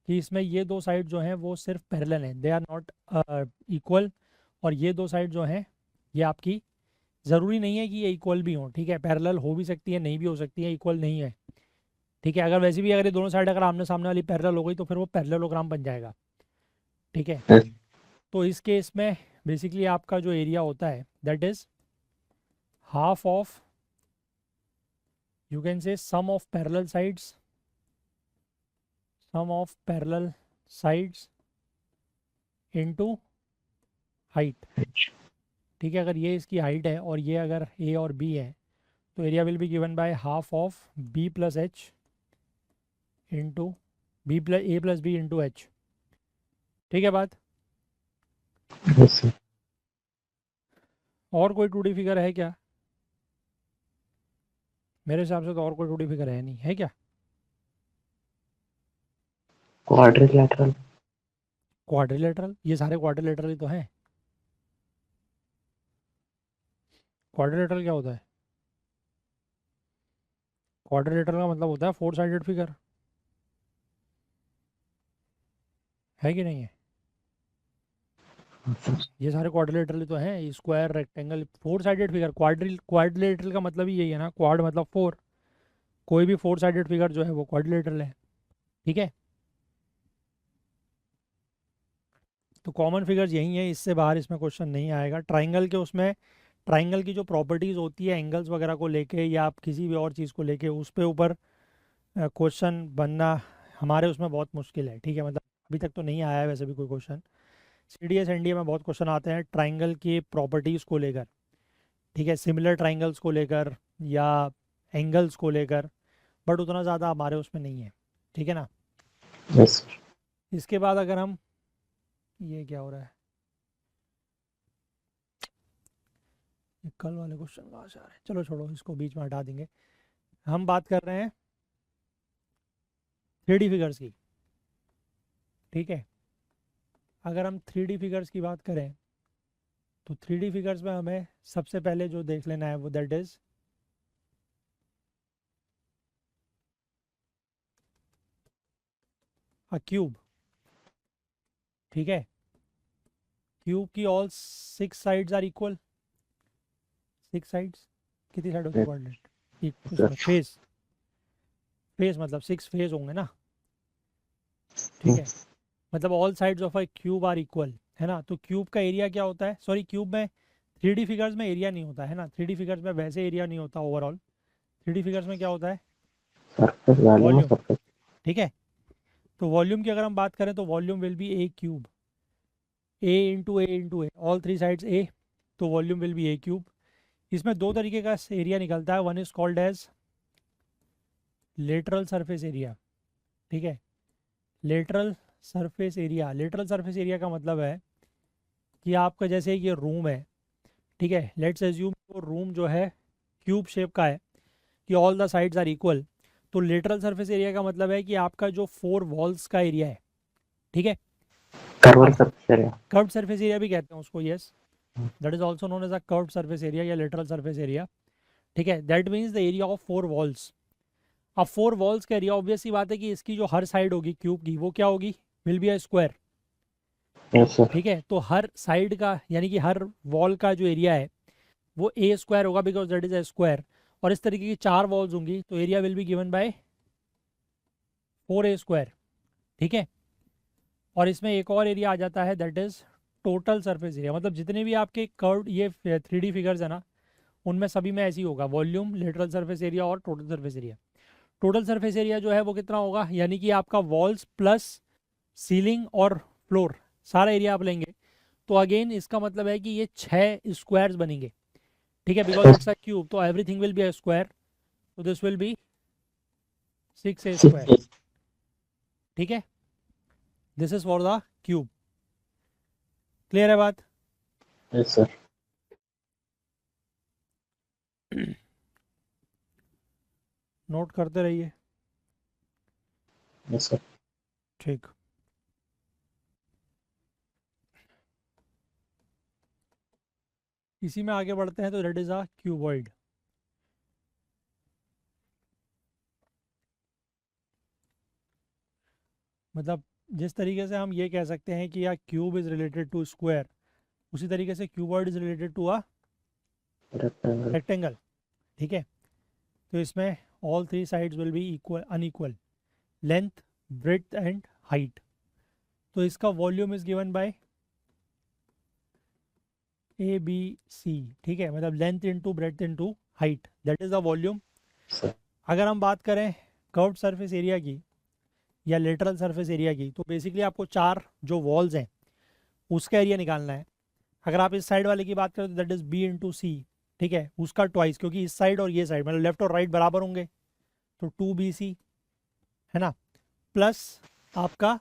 कि इसमें ये दो साइड जो हैं वो सिर्फ पैरेलल हैं, दे आर नॉट इक्वल, और ये दो साइड जो हैं ये आपकी ज़रूरी नहीं है कि ये इक्वल भी हों। ठीक है, पैरेलल हो भी सकती है, नहीं भी हो सकती है, इक्वल नहीं है। ठीक है, अगर वैसे भी अगर ये दोनों साइड अगर आमने सामने वाली पैरेलल हो गई तो फिर वो पैरेललोग्राम बन जाएगा। ठीक है, Yes. तो इस केस में बेसिकली आपका जो एरिया होता है that is half of, you can say sum of parallel sides, sum of parallel sides into height. ठीक है, अगर ये इसकी हाइट है और ये अगर ए और बी है तो area will be given by half of b plus h into b plus a plus b into h. ठीक है बात। Yes, sir. और कोई 2D फिगर है क्या? मेरे हिसाब से तो और कोई 2D फिगर है नहीं, है क्या? Quadrilateral। क्वाड्रिलेटरल, ये सारे क्वाड्रिलेटरल ही तो हैं। क्वाड्रिलेटरल क्या होता है? क्वाड्रिलेटरल का मतलब होता है 4 साइडेड फिगर, है कि नहीं है? ये सारे क्वाड्रिलेटरल तो हैं, square, rectangle, 4 sided figure. Quadrilateral का मतलब ही यही है ना, क्वाड मतलब 4, कोई भी 4 साइडेड फिगर जो है वो क्वाड्रिलेटरल है। ठीक है, तो कॉमन फिगर्स यही है, इससे बाहर इसमें क्वेश्चन नहीं आएगा। ट्राइंगल के उसमें ट्राइंगल की जो प्रॉपर्टीज़ होती है एंगल्स वगैरह को लेके या आप किसी भी और चीज़ को लेके, उस पे ऊपर क्वेश्चन बनना हमारे उसमें बहुत मुश्किल है। ठीक है, मतलब अभी तक तो नहीं आया है वैसे भी कोई क्वेश्चन। CDS NDA में बहुत क्वेश्चन आते हैं ट्राइंगल की प्रॉपर्टीज़ को लेकर, ठीक है, सिमिलर ट्राइंगल्स को लेकर या एंगल्स को लेकर, बट उतना ज़्यादा हमारे उसमें नहीं है। ठीक है ना। Yes, sir. इसके बाद अगर हम, ये क्या हो रहा है, ये कल वाले क्वेश्चन कहाँ से आ रहे हैं, चलो छोड़ो, इसको बीच में हटा देंगे। हम बात कर रहे हैं 3D फिगर्स की। ठीक है, अगर हम 3D फिगर्स की बात करें तो 3D फिगर्स में हमें सबसे पहले जो देख लेना है वो दैट इज अ क्यूब। ठीक है, क्यूब की all 6 sides are equal. 6 sides, कितनी साइड होती है Yes, कोऑर्डिनेट sir. उसमें, फेस, फेस मतलब 6 फेस होंगे ना। ठीक है, मतलब all sides of a cube are equal, है ना। तो क्यूब का एरिया क्या होता है, सॉरी क्यूब में 3D फिगर्स में एरिया नहीं होता है ना, 3D फिगर्स में वैसे एरिया नहीं होता ओवरऑल। 3D फिगर्स में क्या होता है, Surface volume of volume. surface। ठीक है, तो वॉल्यूम की अगर हम बात करें तो volume will be a cube, a into a into a, all 3 sides a, तो volume will be a cube. इसमें दो तरीके का एरिया निकलता है, one is called as lateral surface area, ठीक है। Lateral surface area, lateral surface area का मतलब है कि आपका जैसे ये रूम है, ठीक है, लेट्स एज्यूम वो रूम जो है क्यूब शेप का है कि all the sides are equal, तो लेटरल सरफेस एरिया का मतलब है कि आपका जो 4 वॉल्स का एरिया है, ठीक है। कर्व अब surface area. Curved surface area भी कहते हैं उसको, yes, that is also known as a curved surface area या लेटरल सरफेस एरिया, ठीक है। That means the area of 4 walls. अब 4 वॉल्स का एरिया, ऑब्वियस सी बात है कि इसकी जो हर साइड होगी क्यूब की वो क्या होगी, will be a square, yes sir. ठीक है। तो हर साइड का यानी कि हर वॉल का जो एरिया है वो ए स्क्वायर होगा, because that is a square. और इस तरीके की 4 वॉल्स होंगी तो area will be given bye 4a square, ठीक है। और इसमें एक और एरिया आ जाता है, that is total surface area. मतलब जितने भी आपके कर्व्ड ये 3D फिगर्स है ना, उनमें सभी में ऐसी होगा, वॉल्यूम, लेटरल सरफेस एरिया और total surface area. Total surface area जो है वो कितना होगा, यानी कि आपका वॉल्स प्लस सीलिंग और फ्लोर सारा एरिया आप लेंगे, तो अगेन इसका मतलब है कि ये 6 स्क्वायर्स बनेंगे, ठीक है, बिकॉज इट्स अ क्यूब, तो everything will be a square, तो this will be 6a square, ठीक है। This is for the cube. Clear है बात? Yes sir. नोट करते रहिए, यस सर। ठीक। इसी में आगे बढ़ते हैं, तो दैट इज अ क्यूबॉइड। मतलब जिस तरीके से हम ये कह सकते हैं कि या cube is related to square, उसी तरीके से cuboid is related to a rectangle. Rectangle, ठीक है। तो इसमें all 3 sides will be equal, unequal, length, breadth and height. तो इसका volume is given by a b c, ठीक है, मतलब length into breadth into height, that is the volume. Sir. अगर हम बात करें कर्व्ड सरफेस एरिया की या लेटरल सरफेस एरिया की, तो बेसिकली आपको 4 जो वॉल्स हैं उसका एरिया निकालना है। अगर आप इस साइड वाले की बात करें तो दैट इज बी इंटू सी, ठीक है, उसका ट्वाइस, क्योंकि इस साइड और ये साइड मतलब लेफ्ट और राइट बराबर होंगे, तो 2bc, है ना, प्लस आपका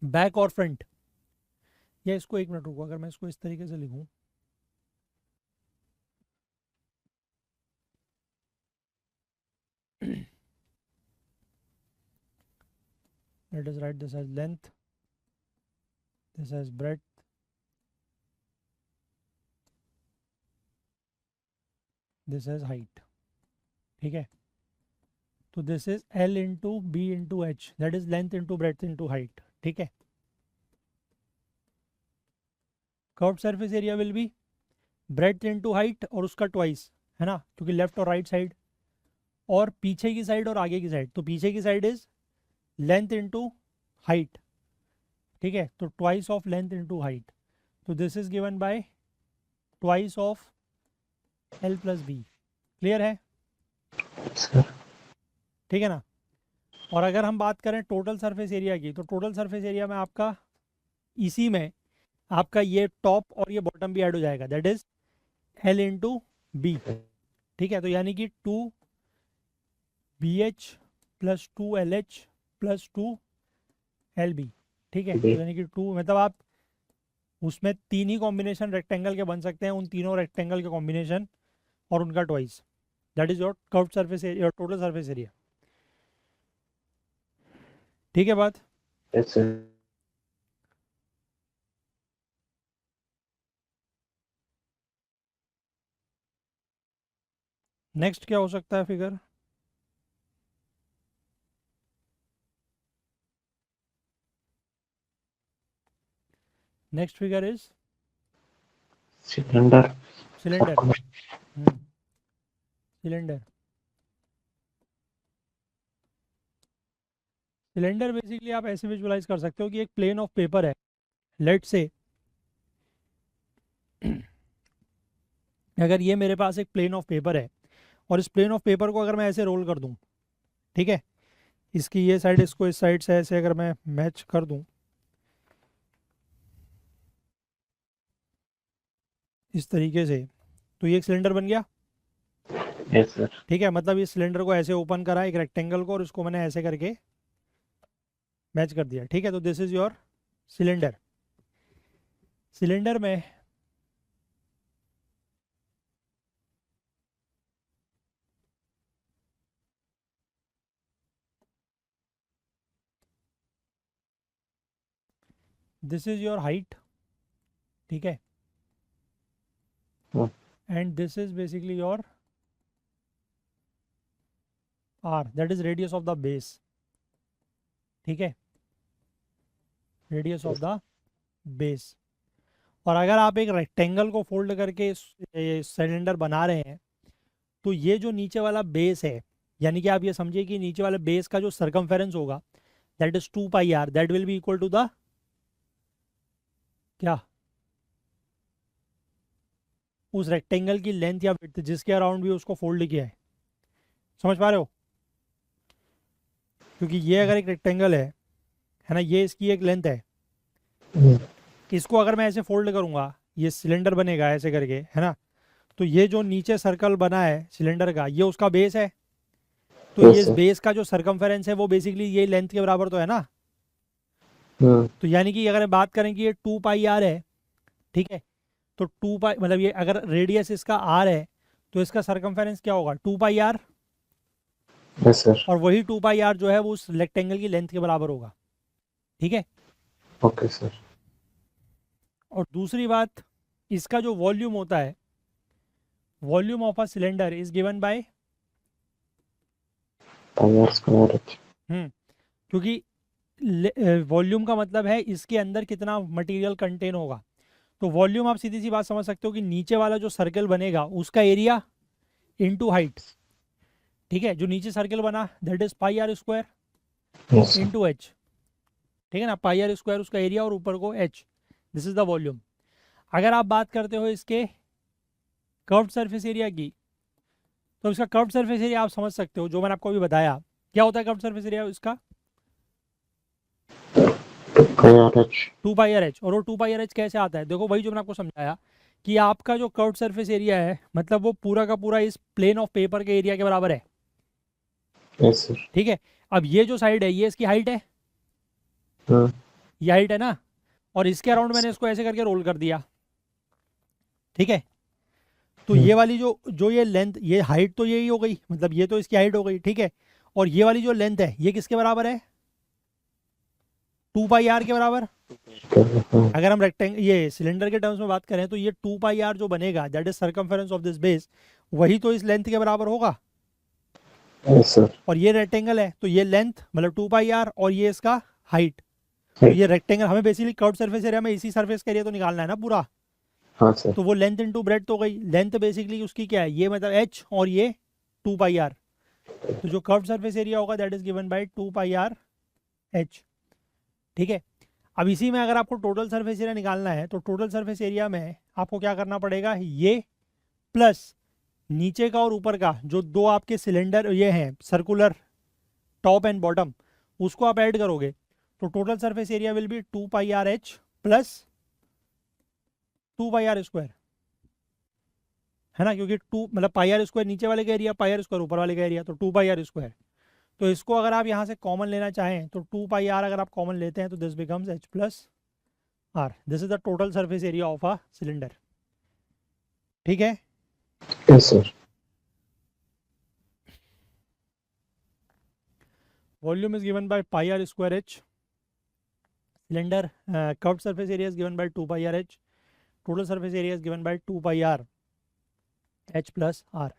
बैक और फ्रंट। या इसको एक मिनट रुको, अगर मैं इसको इस तरीके से लिखूं, let us write this as length, this as breadth, this as height, ठीक है। तो this is L into B into H, that is length into breadth into height, ठीक है। Curved surface area will be breadth into height और उसका twice, है ना, क्योंकि लेफ्ट और राइट साइड, और पीछे की साइड और आगे की साइड, तो पीछे की side is length into height, ठीक है, तो twice of length into height, तो this is given by twice of l plus b. Clear है? सर। ठीक है ना। और अगर हम बात करें टोटल सरफेस एरिया की, तो टोटल सरफेस एरिया में आपका इसी में आपका ये टॉप और ये बॉटम भी ऐड हो जाएगा, that is L into B, ठीक है। तो यानी कि 2bh plus 2lh plus 2lb, ठीक है। तो यानी कि 2 मतलब आप उसमें 3 ही कॉम्बिनेशन रेक्टेंगल के बन सकते हैं, उन तीनों रेक्टेंगल के कॉम्बिनेशन और उनका twice, that is your curved surface area, your total surface area, ठीक है बात? Yes sir. नेक्स्ट क्या हो सकता है figure? Next figure is cylinder. Cylinder. Cylinder, cylinder basically आप ऐसे विजुअलाइज कर सकते हो कि एक प्लेन ऑफ पेपर है, लेट से अगर ये मेरे पास एक प्लेन ऑफ पेपर है, और इस प्लेन ऑफ पेपर को अगर मैं ऐसे रोल कर दूं, ठीक है, इसकी ये साइड इसको इस साइड से ऐसे अगर मैं मैच कर दूं इस तरीके से, तो ये एक सिलेंडर बन गया। Yes sir. ठीक है, मतलब इस सिलेंडर को ऐसे ओपन करा एक रेक्टेंगल को, और इसको मैंने ऐसे करके मैच कर दिया। ठीक है, तो this is your cylinder. Cylinder में दिस इज योर हाइट, ठीक है, and this is basically your R, that is radius of the base. ठीक है, रेडियस ऑफ द बेस। और अगर आप एक रेक्टेंगल को फोल्ड करके सिलेंडर बना रहे हैं, तो ये जो नीचे वाला बेस है, यानी कि आप ये समझिए कि नीचे वाले बेस का जो सर्कमफेरेंस होगा that is 2 pi R, that will be equal to the क्या, उस रेक्टेंगल की लेंथ या विड्थ जिसके अराउंड भी उसको फोल्ड किया है। समझ पा रहे हो? क्योंकि ये अगर एक रेक्टेंगल है ना, ये इसकी एक लेंथ है, इसको अगर मैं ऐसे फोल्ड करूंगा ये सिलेंडर बनेगा ऐसे करके, है ना, तो ये जो नीचे सर्कल बना है सिलेंडर का ये उसका बेस है। तो Yes, ये इस sir. बेस का जो सर्कमफेरेंस है वो बेसिकली ये लेंथ के बराबर तो है ना। तो यानी कि अगर बात करें कि ये 2 पाई आर है, ठीक है, तो 2 पाई मतलब ये अगर रेडियस इसका आर है तो इसका सर्कमफेरेंस क्या होगा, 2 पाई आर। Yes sir. और वही 2 पाई आर जो है वो उस रेक्टेंगल की लेंथ के बराबर होगा। ठीक है, ओके सर। और दूसरी बात, इसका जो वॉल्यूम होता है, volume of a cylinder is given by pi are square H. क्योंकि वॉल्यूम का मतलब है इसके अंदर कितना मटेरियल कंटेन होगा। तो वॉल्यूम आप सीधी सी बात समझ सकते हो कि नीचे वाला जो सर्कल बनेगा उसका एरिया इनटू हाइट। ठीक है, जो नीचे सर्कल बना that is pi are square yes sir. Into H. ठीक है ना, पाई आर स्क्वायर उसका एरिया और ऊपर को H, this is the volume. अगर आप बात करते हो इसके कर्व्ड सरफेस एरिया की, तो इसका कर्व्ड सरफेस एरिया आप समझ सकते हो, जो मैंने आपको अभी बताया। क्या होता है कर्व्ड सरफेस एरिया इसका, पाई R H. 2 pi R H. और वो 2 पाई आर एच कैसे आता है, देखो वही जो मैंने आपको समझाया कि आपका जो कर्व्ड सरफेस एरिया है मतलब वो पूरा का पूरा इस प्लेन ऑफ पेपर के एरिया के बराबर है। Yes sir. ठीक है, अब ये जो साइड है ये इसकी हाइट है, ये हाइट है ना, और इसके अराउंड मैंने इसको ऐसे करके रोल कर दिया। ठीक है, तो ये वाली जो जो ये लेंथ, ये हाइट तो यही हो गई, मतलब ये तो इसकी हाइट हो गई। ठीक है, और ये वाली जो लेंथ है ये किसके बराबर है, 2 पाई आर के बराबर। अगर हम ये सिलेंडर के टर्म्स में बात करें तो ये 2 पाई आर जो बनेगा that is circumference of this base, वही तो इस लेंथ के बराबर होगा। Yes sir. और ये रेक्टेंगल है तो ये लेंथ मतलब 2 पाई आर और ये इसका हाइट। तो ये रेक्टेंगल हमें बेसिकली कर्व्ड सरफेस एरिया में इसी सरफेस का एरिया तो निकालना है ना पूरा। हाँ सर। तो वो लेंथ इनटू ब्रेड्थ तो गई, लेंथ बेसिकली उसकी क्या है, ये मतलब एच और ये 2 पाई आर। तो जो कर्व्ड सरफेस एरिया होगा that is given by 2 pi R H. ठीक है, अब इसी में अगर आपको टोटल सरफेस एरिया निकालना है तो टोटल सरफेस एरिया में आपको क्या करना पड़ेगा, ये प्लस नीचे का और ऊपर का जो दो आपके सिलेंडर ये हैं सर्कुलर टॉप एंड बॉटम, उसको आप ऐड करोगे तो total surface area will be 2 pi R H plus 2 pi are square, है ना, क्योंकि 2 मतलब पाई आर स्क्वायर नीचे वाले का एरिया, पाई आर स्क्वायर ऊपर वाले का एरिया, तो 2 पाई आर स्क्वायर। तो इसको अगर आप यहाँ से कॉमन लेना चाहें तो 2 पाई आर अगर आप कॉमन लेते हैं तो this becomes H plus R, this is the total surface area of a cylinder. ठीक है, yes sir. Volume is given by pi are square H, cylinder curved surface area is given by 2 pi R H, total surface area is given by 2 pi R H plus are.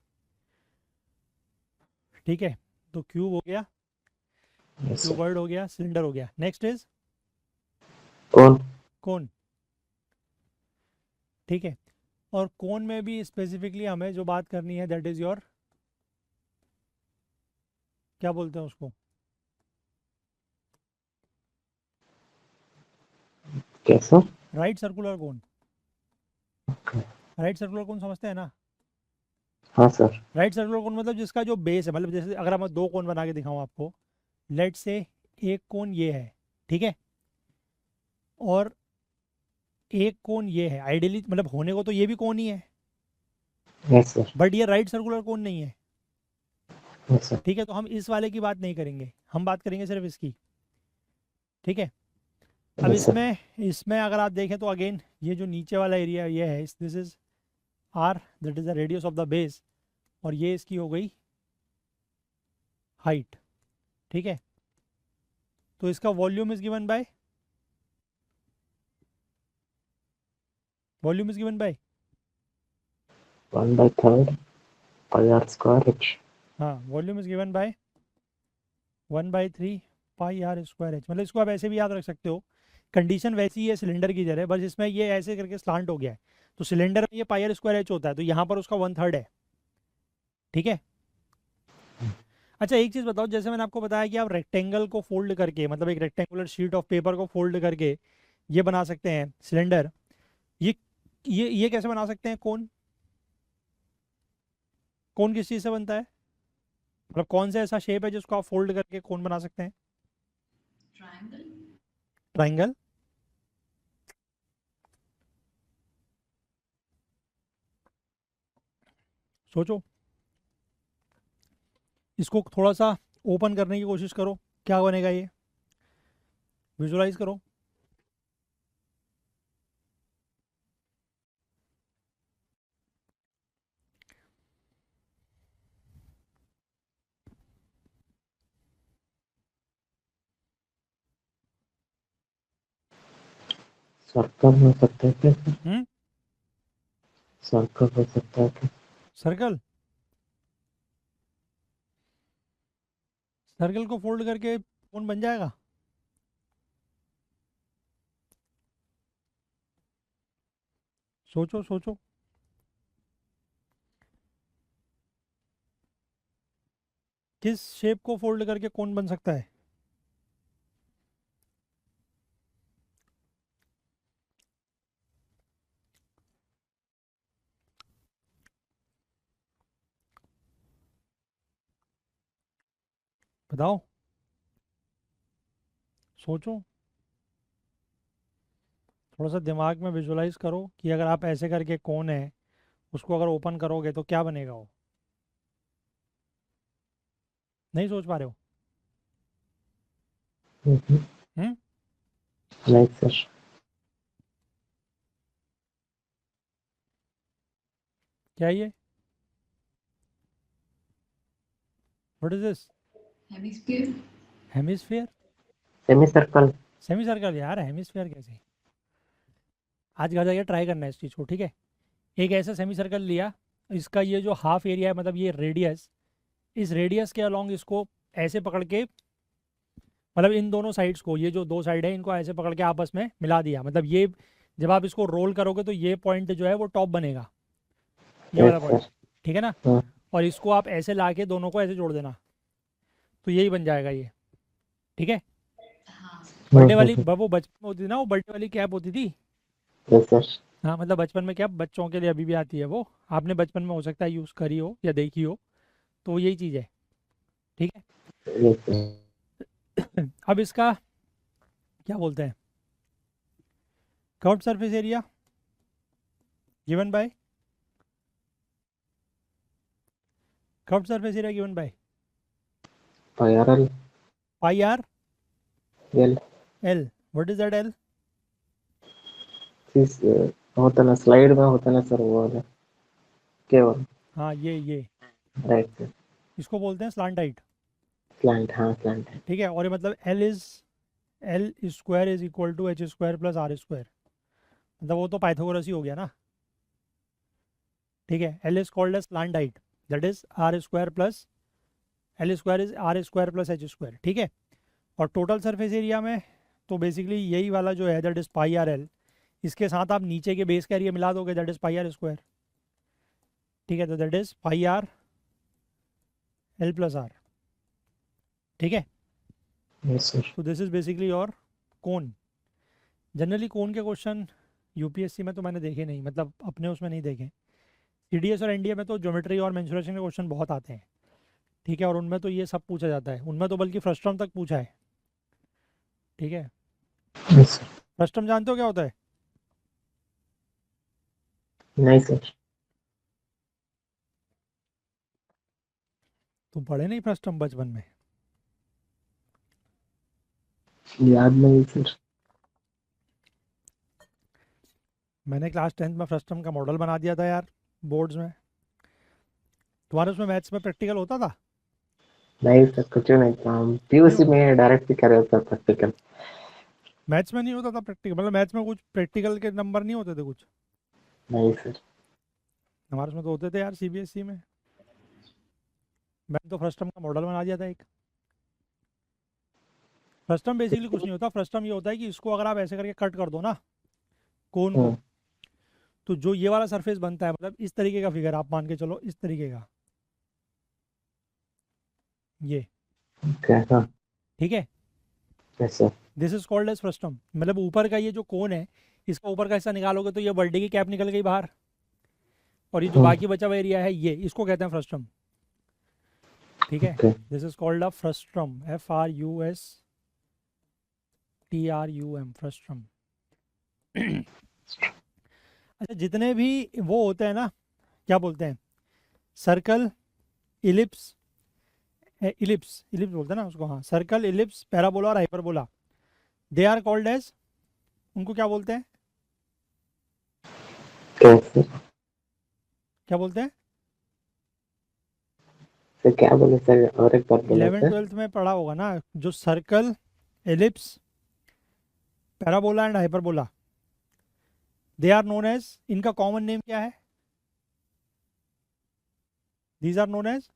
ठीक है, तो cube हो गया, yes sir. Cuboid हो गया, cylinder हो गया। Next is कौन? कोन। ठीक है, और कोन में भी स्पेसिफिकली हमें जो बात करनी है दैट इज योर, क्या बोलते हैं उसको, कैसा? Right circular cone. Right circular cone समझते हैं ना। हाँ सर। राइट सर्कुलर कोन मतलब जिसका जो बेस है, मतलब जैसे अगर मैं दो कोन बना के दिखाऊं आपको, लेट से एक कोन ये है, ठीक है, और एक कोन ये है, आइडियली मतलब होने को तो ये भी कोन ही है, Yes, sir. बट ये राइट सर्कुलर कोन नहीं है, Yes, sir. ठीक है। तो हम इस वाले की बात नहीं करेंगे, हम बात करेंगे सिर्फ इसकी, ठीक है। अब Yes, sir. इसमें इसमें अगर आप देखें तो अगेन ये जो नीचे वाला एरिया ये है, this is R, that is the radius of the base, और ये इसकी हो गई हाइट, ठीक है। तो इसका volume is given by, volume is given by, 1/3 pi r square h. हाँ volume is given by 1/3 pi are square H. मतलब इसको आप ऐसे भी याद रख सकते हो, कंडीशन वैसी है सिलेंडर की तरह, बस इसमें ये ऐसे करके स्लांट हो गया है। तो सिलेंडर में ये पाई आर स्क्वायर एच होता है, तो यहाँ पर उसका 1/3 है, ठीक है। अच्छा एक चीज़ बताओ, जैसे मैंने आपको बताया कि आप रेक्टेंगल को फोल्ड करके, मतलब एक रेक्टेंगुलर शीट ऑफ पेपर को फोल्ड करके ये बना सकते हैं सिलेंडर, ये ये कैसे बना सकते हैं कोन, कोन किस चीज़ से बनता है, मतलब कौन सा ऐसा शेप है जिसको आप फोल्ड करके कोन बना सकते हैं? Triangle. ट्राइंगल। सोचो, इसको थोड़ा सा ओपन करने की कोशिश करो, क्या बनेगा ये, विजुलाइज करो। सर्कल हो सकता है क्या सर? हम्म, सर्कल हो सकता है क्या? सर्कल, सर्कल को फोल्ड करके कोन बन जाएगा? सोचो सोचो, किस शेप को फोल्ड करके कोन बन सकता है? बताओ, सोचो, थोड़ा सा दिमाग में विजुलाइज करो कि अगर आप ऐसे करके कोन है उसको अगर ओपन करोगे तो क्या बनेगा वो, नहीं सोच पा रहे हो? हम्म, नहीं सर. क्या ये, what is this, Hemisphere. Hemisphere? Semi circle. Semi circle यार, हेमिस्फीयर कैसे? आज घर जाके ट्राई करना है इस चीज़ को, ठीक है। एक ऐसा सेमी सर्कल लिया, इसका ये जो हाफ एरिया है, मतलब ये रेडियस, इस रेडियस के अलोंग इसको ऐसे पकड़ के, मतलब इन दोनों साइड्स को, ये जो दो साइड है इनको ऐसे पकड़ के आपस में मिला दिया, मतलब ये जब आप इसको रोल करोगे तो ये पॉइंट जो है वो टॉप बनेगा, ये वाला यस पॉइंट, सर. ठीक है ना। हाँ. और इसको आप ऐसे ला के दोनों को ऐसे जोड़ देना, तो यही बन जाएगा ये, ठीक है। हाँ. बर्थडे वाली वो बचपन में होती थी ना, वो बर्थडे वाली कैप होती थी। Yes sir. हाँ मतलब बचपन में, क्या बच्चों के लिए अभी भी आती है वो, आपने बचपन में हो सकता है यूज़ करी हो या देखी हो, तो यही चीज़ है, ठीक है। Yes sir. अब इसका क्या बोलते हैं, curved surface area given by, curved surface area given by पायरल. Pi r l. L, what is that l? इस होता ना स्लाइड में होता ना सर वो वाला केवल. हाँ ये राइट सर. इसको बोलते हैं स्लांट हाइट, स्लैंट. हाँ स्लैंट है. ठीक है। और ये मतलब L square is equal to H square plus R square, मतलब वो तो पाइथागोरस ही हो गया ना, ठीक है। L is called as slant height, that is R square plus L square is R square plus H square, ठीक है। और टोटल सरफेस एरिया में तो बेसिकली यही वाला जो है that is pi r L, इसके साथ आप नीचे के बेस का एरिया मिला दोगे, that is pi are square, ठीक है। तो that is pi r l plus are, ठीक है। Yes sir. तो this is basically your cone. Generally cone के क्वेश्चन यूपीएससी में तो मैंने देखे नहीं, मतलब अपने उसमें नहीं देखे। सीडीएस और एनडीए में तो ज्योमेट्री और मेंसुरेशन के क्वेश्चन बहुत आते हैं, ठीक है। और उनमें तो ये सब पूछा जाता है, उनमें तो बल्कि फर्स्ट टर्म तक पूछा है, ठीक है। Yes sir. फर्स्ट टर्म जानते हो क्या होता है? नहीं सर. तुम पढ़े नहीं फ्रस्टम बचपन में? याद नहीं सर। मैंने क्लास 10th में फ्रस्टम का मॉडल बना दिया था यार, बोर्ड्स में। तुम्हारे उसमें मैथ्स में प्रैक्टिकल होता था? नहीं सर, कुछ नहीं था, हम नहीं पीयूसी होता? में डायरेक्ट ही कर रहे थे प्रैक्टिकल। मैथ्स में नहीं होता था प्रैक्टिकल? मतलब मैथ्स में कुछ प्रैक्टिकल के नंबर नहीं होते थे कुछ? नहीं सर। हमारे उसमें तो होते थे यार, सीबीएसई में। मैंने तो फ्रस्टम का मॉडल बना दिया था एक। फ्रस्टम बेसिकली कुछ नहीं होता। फ्रस्टम ये होता है कि इसको अगर आप ऐसे करके कट कर दो ना, कोन को, हम्म, तो जो ये वाला सरफेस बनता है, मतलब इस तरीके का फिगर आप मान के चलो, इस तरीके का, ये, ओके हाँ। ठीक है। Yes sir. This is called as frustum. मतलब ऊपर का ये जो कोन है, इसका ऊपर का हिस्सा निकालोगे तो ये बर्थडे की कैप निकल गई बाहर, और ये जो बाकी बचा हुआ एरिया है, ये, इसको कहते हैं फ्रस्टम। ठीक है। Okay. This is called a frustum, FRUSTRUM, frustum. अच्छा, जितने भी वो होते हैं ना, क्या बोलते हैं, सर्कल, इलिप्स, इलिप्स इलिप्स बोलते हैं ना उसको, हाँ, सर्कल, इलिप्स, पैराबोला और hyperbola, they are called as, उनको क्या बोलते हैं? कैसे? क्या बोलते हैं? सर क्या बोले सर, और एक बार बोले 11th सर। 12th में पढ़ा होगा ना, जो circle, ellipse, parabola and hyperbola, they are known as, इनका कॉमन नेम क्या है? These are known as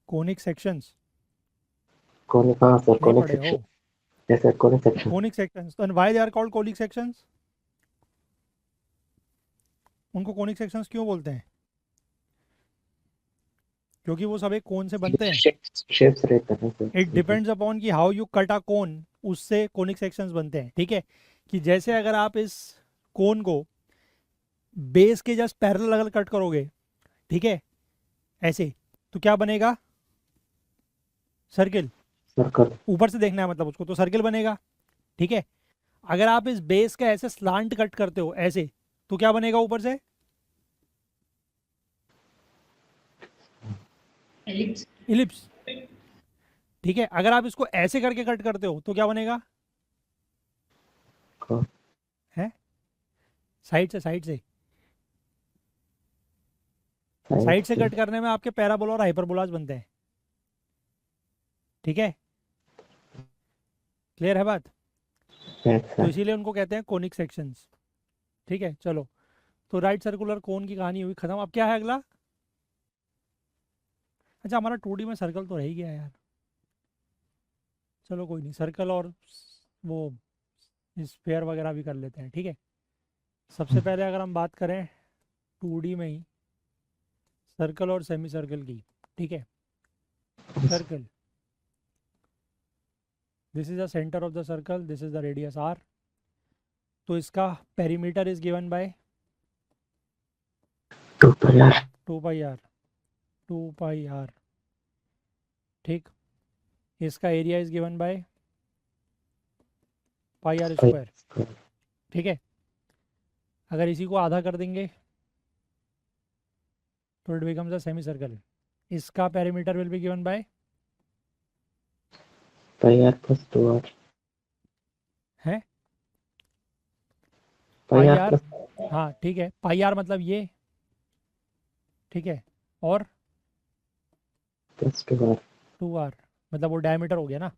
conic sections. कौन, हाँ सर, नहीं कौन पढ़े हो? सेक्शन? यस सर, कौन section? Conic sections. And why they are called conic sections? उनको कोनिक सेक्शंस क्यों बोलते हैं? क्योंकि वो सब एक कोन से बनते हैं। शेप्स रहता है इट सर। डिपेंड्स अपॉन कि हाउ यू कट अ कोन, उससे कोनिक सेक्शंस बनते हैं। ठीक है, कि जैसे अगर आप इस कोन को बेस के जस्ट पैरेलल अगर कट करोगे, ठीक है, ऐसे, तो क्या बनेगा? सर्किल। सर्कल। ऊपर से देखना है मतलब उसको, तो सर्किल बनेगा। ठीक है। अगर आप इस बेस का ऐसे स्लांट कट करते हो ऐसे, तो क्या बनेगा ऊपर से? Ellipse. इलिप्स। ठीक है। अगर आप इसको ऐसे करके कट करते हो तो क्या बनेगा? है, साइड से, साइड से, साइड साइड से से। कट करने में आपके पैराबोला और हाइपरबोलाज बनते हैं। ठीक है, क्लियर है बात? यस तो सर। इसीलिए उनको कहते हैं कोनिक सेक्शंस। ठीक है, चलो। तो राइट सर्कुलर कोन की कहानी हुई खत्म। अब क्या है अगला? अच्छा, हमारा 2D में सर्कल तो रह ही गया यार। चलो कोई नहीं, सर्कल और वो स्फेयर वगैरह भी कर लेते हैं। ठीक है। सबसे पहले अगर हम बात करें 2D में ही सर्कल और सेमी सर्कल की, ठीक है। Circle, this is the centre of the circle, this is the radius r। तो इसका पेरीमीटर इज गिवन बाय तो यार। 2 पाई r, 2 पाई r। ठीक। इसका area is given by pi r square. ठीक है। अगर इसी को आधा कर देंगे तो it becomes a semi circle. इसका perimeter will be given by pi r plus 2 r. है pi pi r r. Plus हाँ ठीक है, पाई आर मतलब ये, ठीक है, और प्लस 2 आर। 2 r, मतलब वो डायमीटर हो गया ना।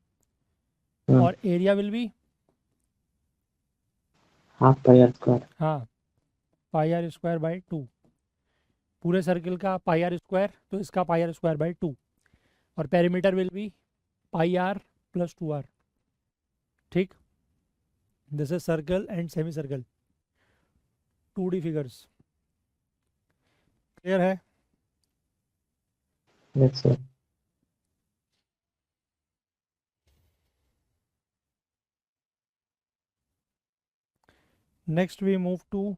हाँ, और area will be, half pi are square. हाँ, पाई आर स्क्वायर बाई 2। पूरे सर्किल का पाई आर स्क्वायर, तो इसका पाई आर स्क्वायर बाई 2। और perimeter will be pi r plus 2 r। ठीक। This is circle and semi circle, 2D figures. Clear है? Yes sir. Next we move to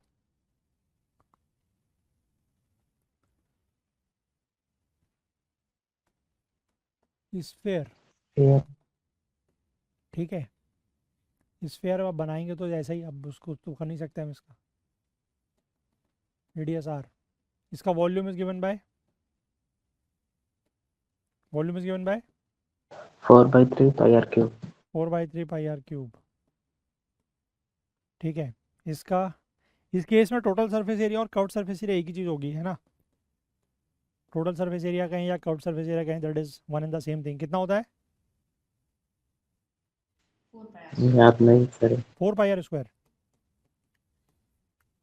sphere. ये ठीक है। स्फेयर अब बनाएंगे तो जैसा ही, अब उसको तो कर नहीं सकते हम। इसका रेडियस r, इसका volume is given by volume is given by 4/3 pi r cube. 4/3 pi R cube. ठीक है, इसका इस केस में टोटल सरफेस एरिया और कर्व्ड सरफेस एरिया एक ही चीज़ होगी, है ना। टोटल सरफेस एरिया कहें या कर्व्ड सरफेस एरिया कहें, that is one and the same thing. कितना होता है? 4 pi r. याद नहीं सर. 4 pi are square.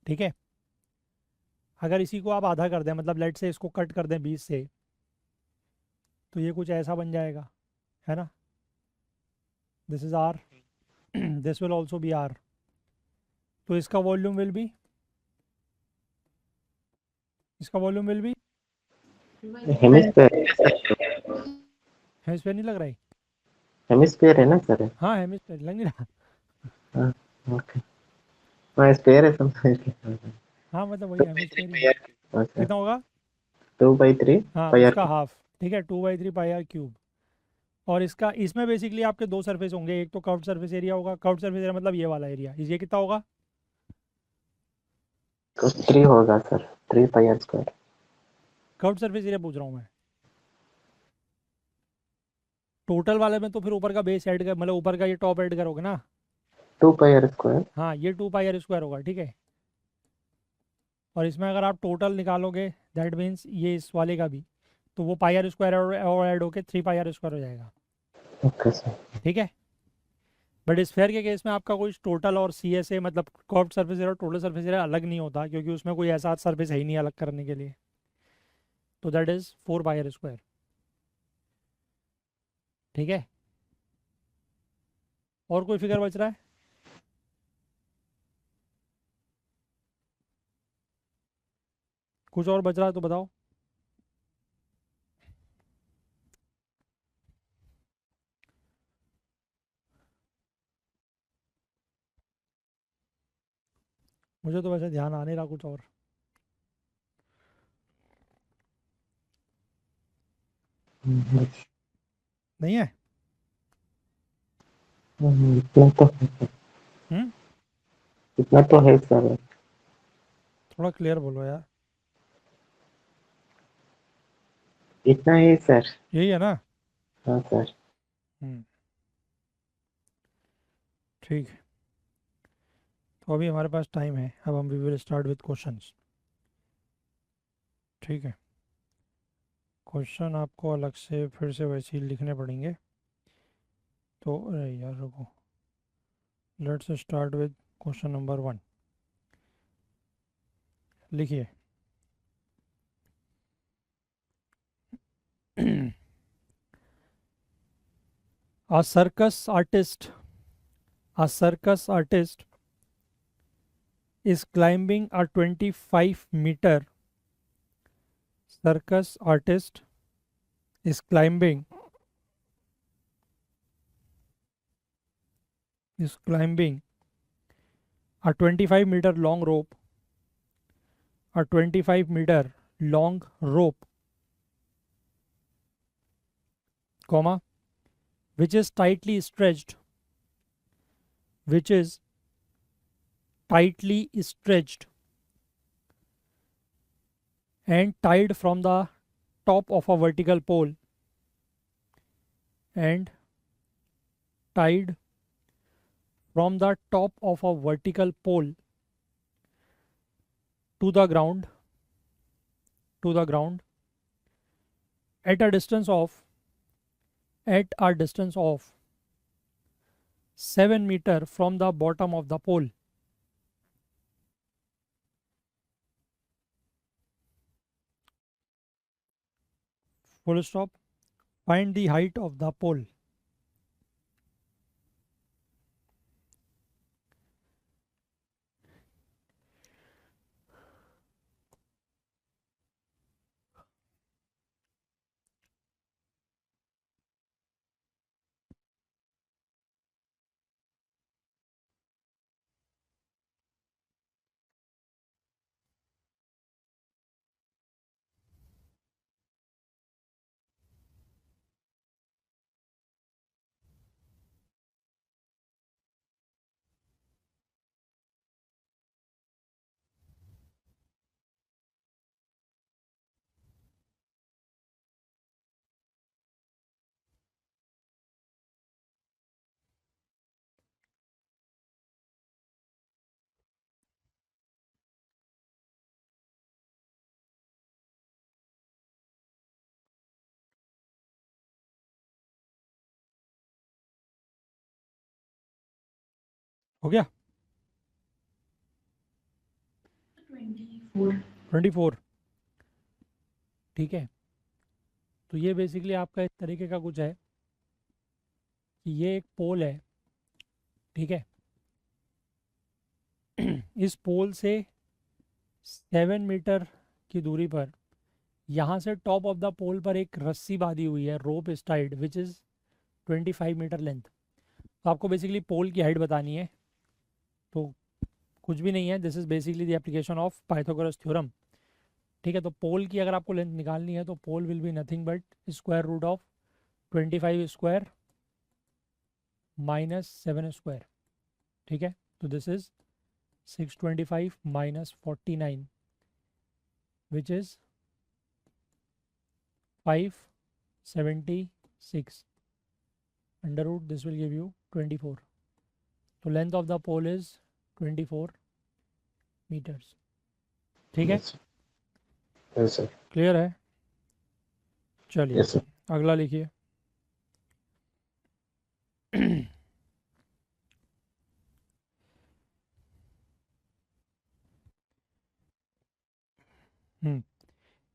ठीक है, अगर इसी को आप आधा कर दें, मतलब लेट से इसको कट कर दें 20 से, तो ये कुछ ऐसा बन जाएगा, है ना। This is R, this will also be R. तो इसका वॉल्यूम विल बी, इसका volume will be, 2/3 hemisphere. Hemisphere नहीं लग रहा है? हेमिस्फेयर है ना सर. हाँ हेमिस्फेयर लग नहीं रहा। हाँ. ओके. हाँ स्पेयर है समझ गया. हाँ मतलब वही 2/3 हेमिस्फेयर ही pi है। r cube. अच्छा. कितना होगा? 2/3 हाँ pi r उसका cube. हाफ। ठीक है, 2/3 पाई आर क्यूब। और इसका, इसमें बेसिकली आपके दो सरफेस होंगे, एक तो कर्व्ड सरफेस एरिया होगा। कर्व्ड सरफेस एरिया मतलब ये वाला एरिया, ये कितना होगा? तो 3 होगा sir. 3 pi r square. Curved surface area पूछ रहा हूँ मैं। टोटल वाले में तो फिर ऊपर का बेस ऐड कर, मतलब ऊपर का ये टॉप ऐड करोगे ना। 2 pi r square. हाँ ये 2 पाई आर स्क्वायर होगा, ठीक है। और इसमें अगर आप टोटल निकालोगे, दैट मीन्स ये इस वाले का भी, तो वो पाई आर स्क्वायर और ऐड होके 3 पाई आर स्क्वायर हो जाएगा। Okay sir. ठीक है, बट स्फेयर के केस में आपका कोई टोटल और सी एस ए, मतलब कर्व्ड सरफेस एरिया और टोटल सरफेस एरिया अलग नहीं होता, क्योंकि उसमें कोई ऐसा सरफेस है ही नहीं अलग करने के लिए। तो that is 4 pi are square. ठीक है, और कोई फिगर बच रहा है? कुछ और बच रहा है तो बताओ। मुझे तो वैसे ध्यान आ नहीं रहा कुछ और। नहीं है? इतना तो हम्म, इतना तो है सर. थोड़ा क्लियर बोलो यार। इतना ही सर. यही है ना? हाँ सर. हम्म, ठीक है। तो अभी हमारे पास टाइम है, अब हम we will start with questions. ठीक है, क्वेश्चन आपको अलग से फिर से वैसे ही लिखने पड़ेंगे। तो अरे यार रुको, let's start with question number 1। लिखिए। A circus artist, a circus artist is climbing a 25-meter. Circus artist is climbing a 25-meter long rope, a 25-meter long rope, comma, which is tightly stretched, which is tightly stretched and tied from the top of a vertical pole, and tied from the top of a vertical pole to the ground, to the ground at a distance of, at a distance of 7 meter from the bottom of the pole. Full stop. Find the height of the pole. हो गया 24. 24। ठीक है, तो ये basically आपका इस तरीके का कुछ है कि ये एक पोल है। ठीक है, इस पोल से 7 मीटर की दूरी पर यहाँ से टॉप ऑफ द पोल पर एक रस्सी बांधी हुई है, rope is tied which is 25 metre length. तो आपको बेसिकली पोल की हाइट बतानी है, तो कुछ भी नहीं है, this is basically the application of Pythagoras theorem. ठीक है, तो पोल की अगर आपको लेंथ निकालनी है तो pole will be nothing but square root of 25 square minus 7 square. ठीक है, तो this is 625 minus 49 which is 576 under root this will give you 24। तो length of the pole is 24 meters. ठीक है, यस सर। क्लियर है? चलिए yes sir. अगला लिखिए।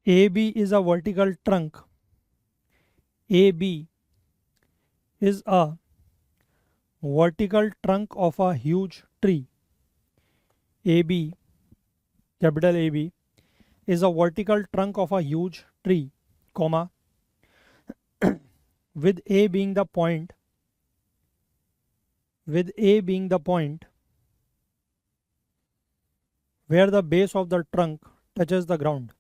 AB is a vertical trunk. AB is a vertical trunk of a huge tree. AB, capital AB, is a vertical trunk of a huge tree, comma, with A being the point, with A being the point where the base of the trunk touches the ground,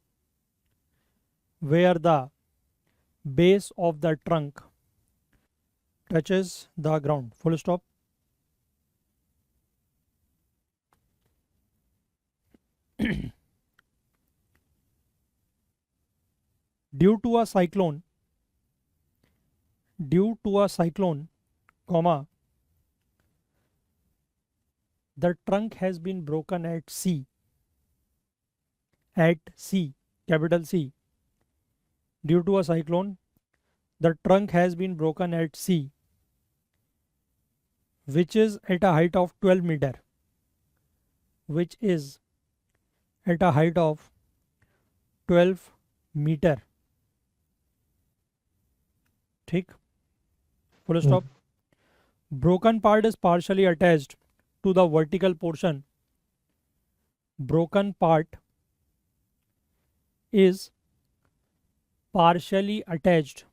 where the base of the trunk touches the ground, full stop. Due to a cyclone, due to a cyclone, comma, the trunk has been broken at C, capital C. Due to a cyclone, the trunk has been broken at C, which is at a height of 12 meter, which is at a height of 12 meter. ठीक, full stop. Broken part is partially attached to the vertical portion. Broken part is partially attached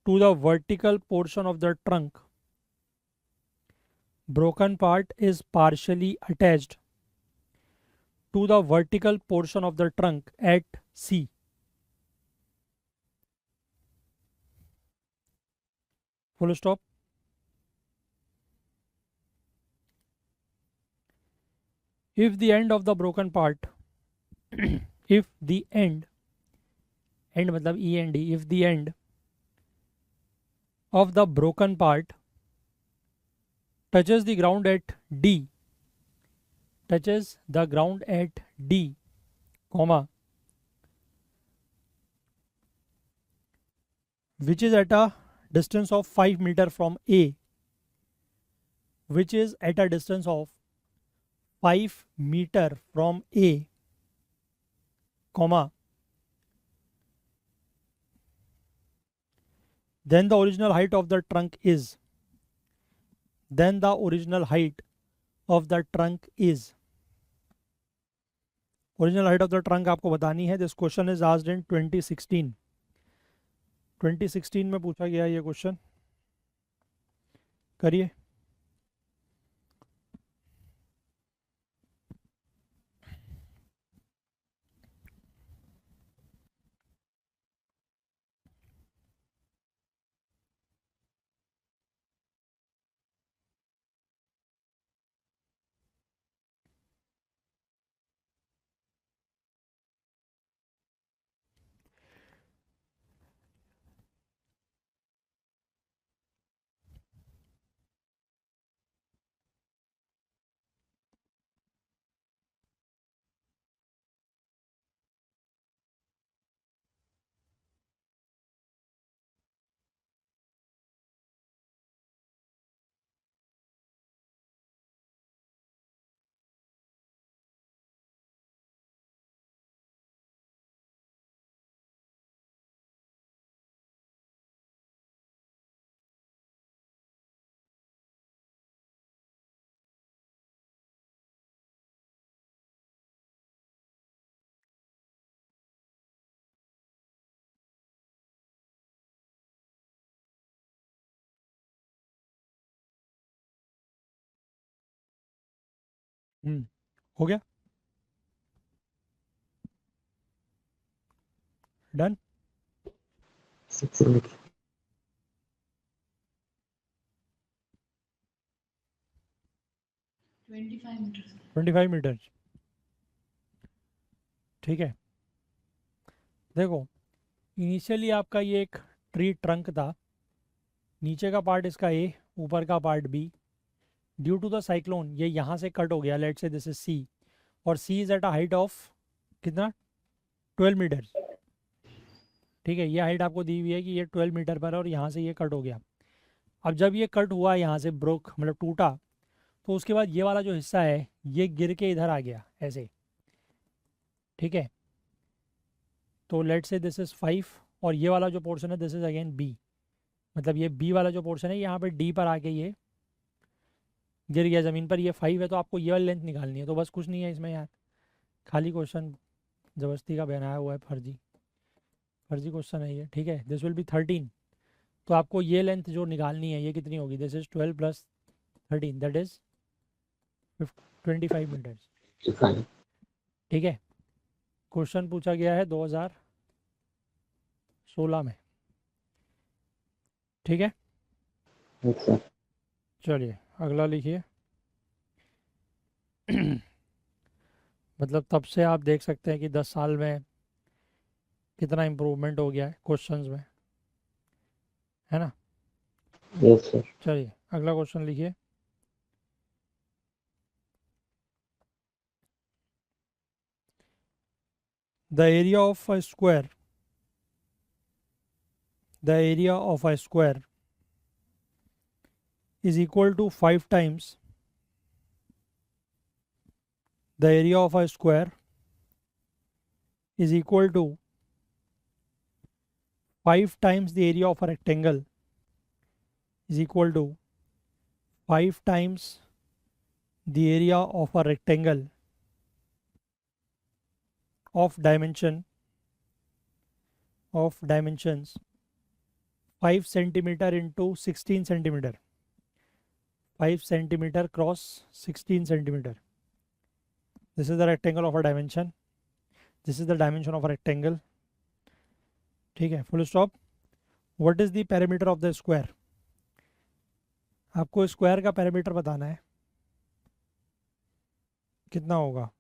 to the vertical portion of the trunk. Broken part is partially attached to the vertical portion of the trunk at C. Full stop. If the end of the broken part, if the end मतलब END, if the end of the broken part touches the ground at D, touches the ground at D, comma, which is at a distance of 5 meter from A, which is at a distance of 5 meter from A, comma, then the original height of the trunk is, then the original height of the trunk is, original height of the trunk आपको बतानी है। This question is asked in 2016। 2016 में पूछा गया ये question, करिए। हो गया, डन। 6 लिखिए। 25 meters. 25 मीटर, ठीक है। देखो इनिशियली आपका ये एक ट्री ट्रंक था, नीचे का पार्ट इसका ए, ऊपर का part B. Due to the cyclone ये यहाँ से कट हो गया, let's say this is c, और c is at a height of कितना, 12 मीटर, ठीक है। ये हाइट आपको दी हुई है कि ये 12 मीटर पर है, और यहाँ से ये कट हो गया। अब जब ये कट हुआ यहाँ से ब्रोक मतलब टूटा, तो उसके बाद ये वाला जो हिस्सा है ये गिर के इधर आ गया ऐसे, ठीक है। तो लेट्स से दिस इज 5, और ये वाला जो पोर्शन है दिस इज अगेन बी, मतलब ये बी वाला जो पोर्शन है यहाँ पे डी पर आके ये गिर गया ज़मीन पर। ये 5 है तो आपको ये वाली लेंथ निकालनी है, तो बस कुछ नहीं है इसमें यार, खाली क्वेश्चन ज़बरदस्ती का बनाया हुआ है, फर्जी फर्जी क्वेश्चन है ये, ठीक है। दिस विल बी 13, तो आपको ये लेंथ जो निकालनी है ये कितनी होगी, this is 12 plus 13 that is 25 metres, ठीक है। क्वेश्चन पूछा गया है 2016 में, ठीक है। अच्छा, चलिए अगला लिखिए। मतलब तब से आप देख सकते हैं कि 10 साल में कितना इम्प्रूवमेंट हो गया है क्वेश्चंस में, है ना। Yes sir. चलिए अगला क्वेश्चन लिखिए। The area of a square, the area of a square is equal to 5 times the area of a square is equal to 5 times the area of a rectangle is equal to 5 times the area of a rectangle of dimensions 5 centimeter into 16 centimeter, 5 centimeter cross 16 centimeter. This is the rectangle of a dimension, this is the dimension of a rectangle, ठीक है। Full stop. What is the parameter of the square, आपको square का parameter बताना है, कितना होगा।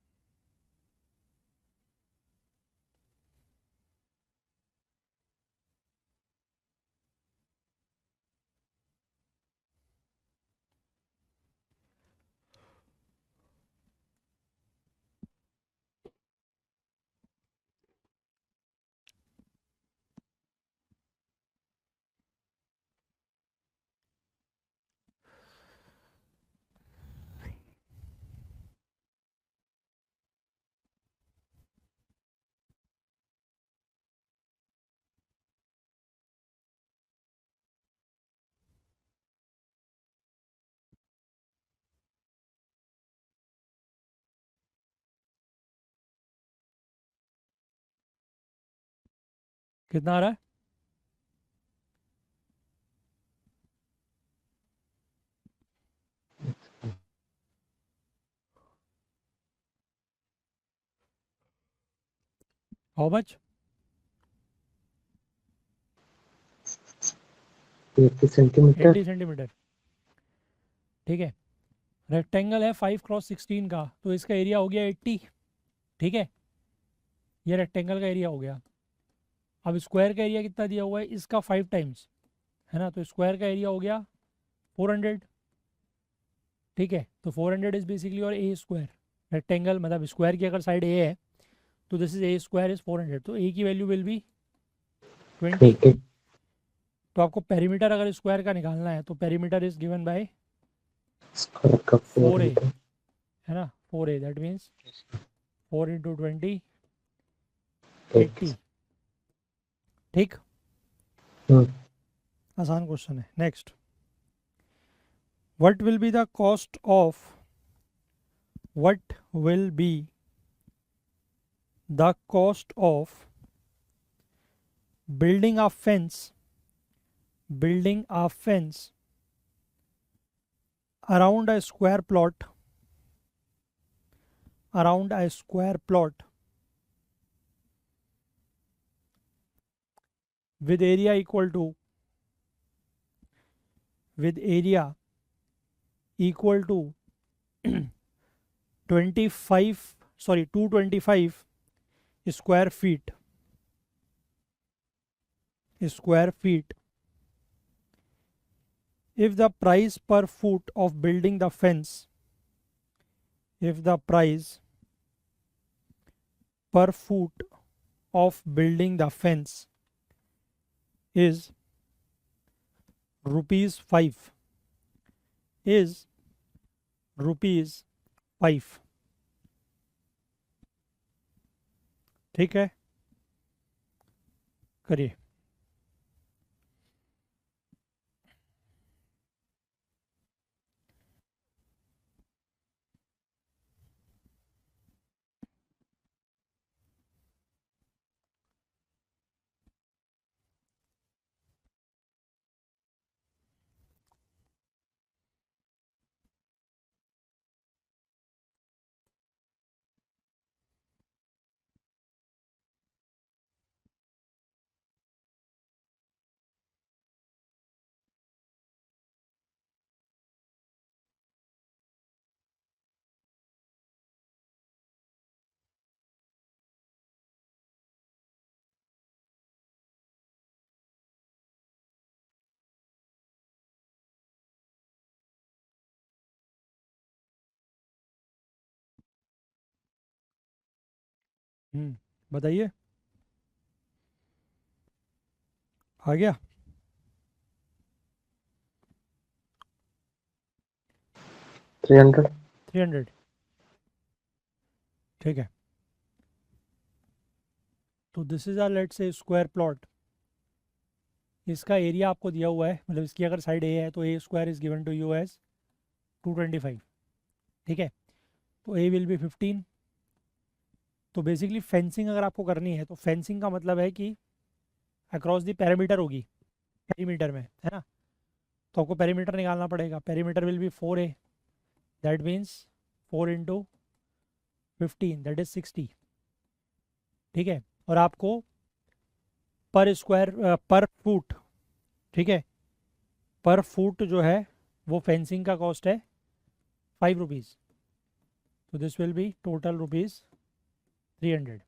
कितना आ रहा है, हाउ मच, 80 सेंटीमीटर। 80 सेंटीमीटर, ठीक है। रेक्टेंगल है 5 क्रॉस 16 का, तो इसका एरिया हो गया 80, ठीक है। ये रेक्टेंगल का एरिया हो गया। अब स्क्वायर का एरिया कितना दिया हुआ है, इसका 5 टाइम्स, है ना। तो स्क्वायर का एरिया हो गया 400, ठीक है। तो 400 इज बेसिकली और ए स्क्वायर, रेक्टेंगल मतलब स्क्वायर की अगर साइड ए है तो this is a square is 400, तो ए की वैल्यू विल बी 20। ठीक है। तो आपको पेरीमीटर अगर स्क्वायर का निकालना है तो perimeter is given bye square का 4a, पेरीमीटर। है ना। 4a दैट मीन्स 4 इंटू 20 80, ठीक। आसान क्वेश्चन है। Next, what will be the cost of, what will be the cost of building a fence, building a fence around a square plot around a square plot with area equal to 225 square feet if the price per foot of building the fence is ₹5 ठीक है, करिए। बताइए, आ गया? 300 ठीक है। तो this is R let's say square plot. इसका area आपको दिया हुआ है, मतलब इसकी अगर साइड ए है तो a square is given to you as 225, ठीक है। तो ए विल बी 15। तो बेसिकली फेंसिंग अगर आपको करनी है तो फेंसिंग का मतलब है कि अक्रॉस दी पेरीमीटर होगी, पेरीमीटर में, है ना। तो आपको पेरीमीटर निकालना पड़ेगा। Perimeter will B 4A, that means 4 × 15 that is 60, ठीक है। और आपको पर स्क्वायर पर फुट, ठीक है, पर फुट जो है वो फेंसिंग का कॉस्ट है ₹5। तो दिस विल बी टोटल ₹300,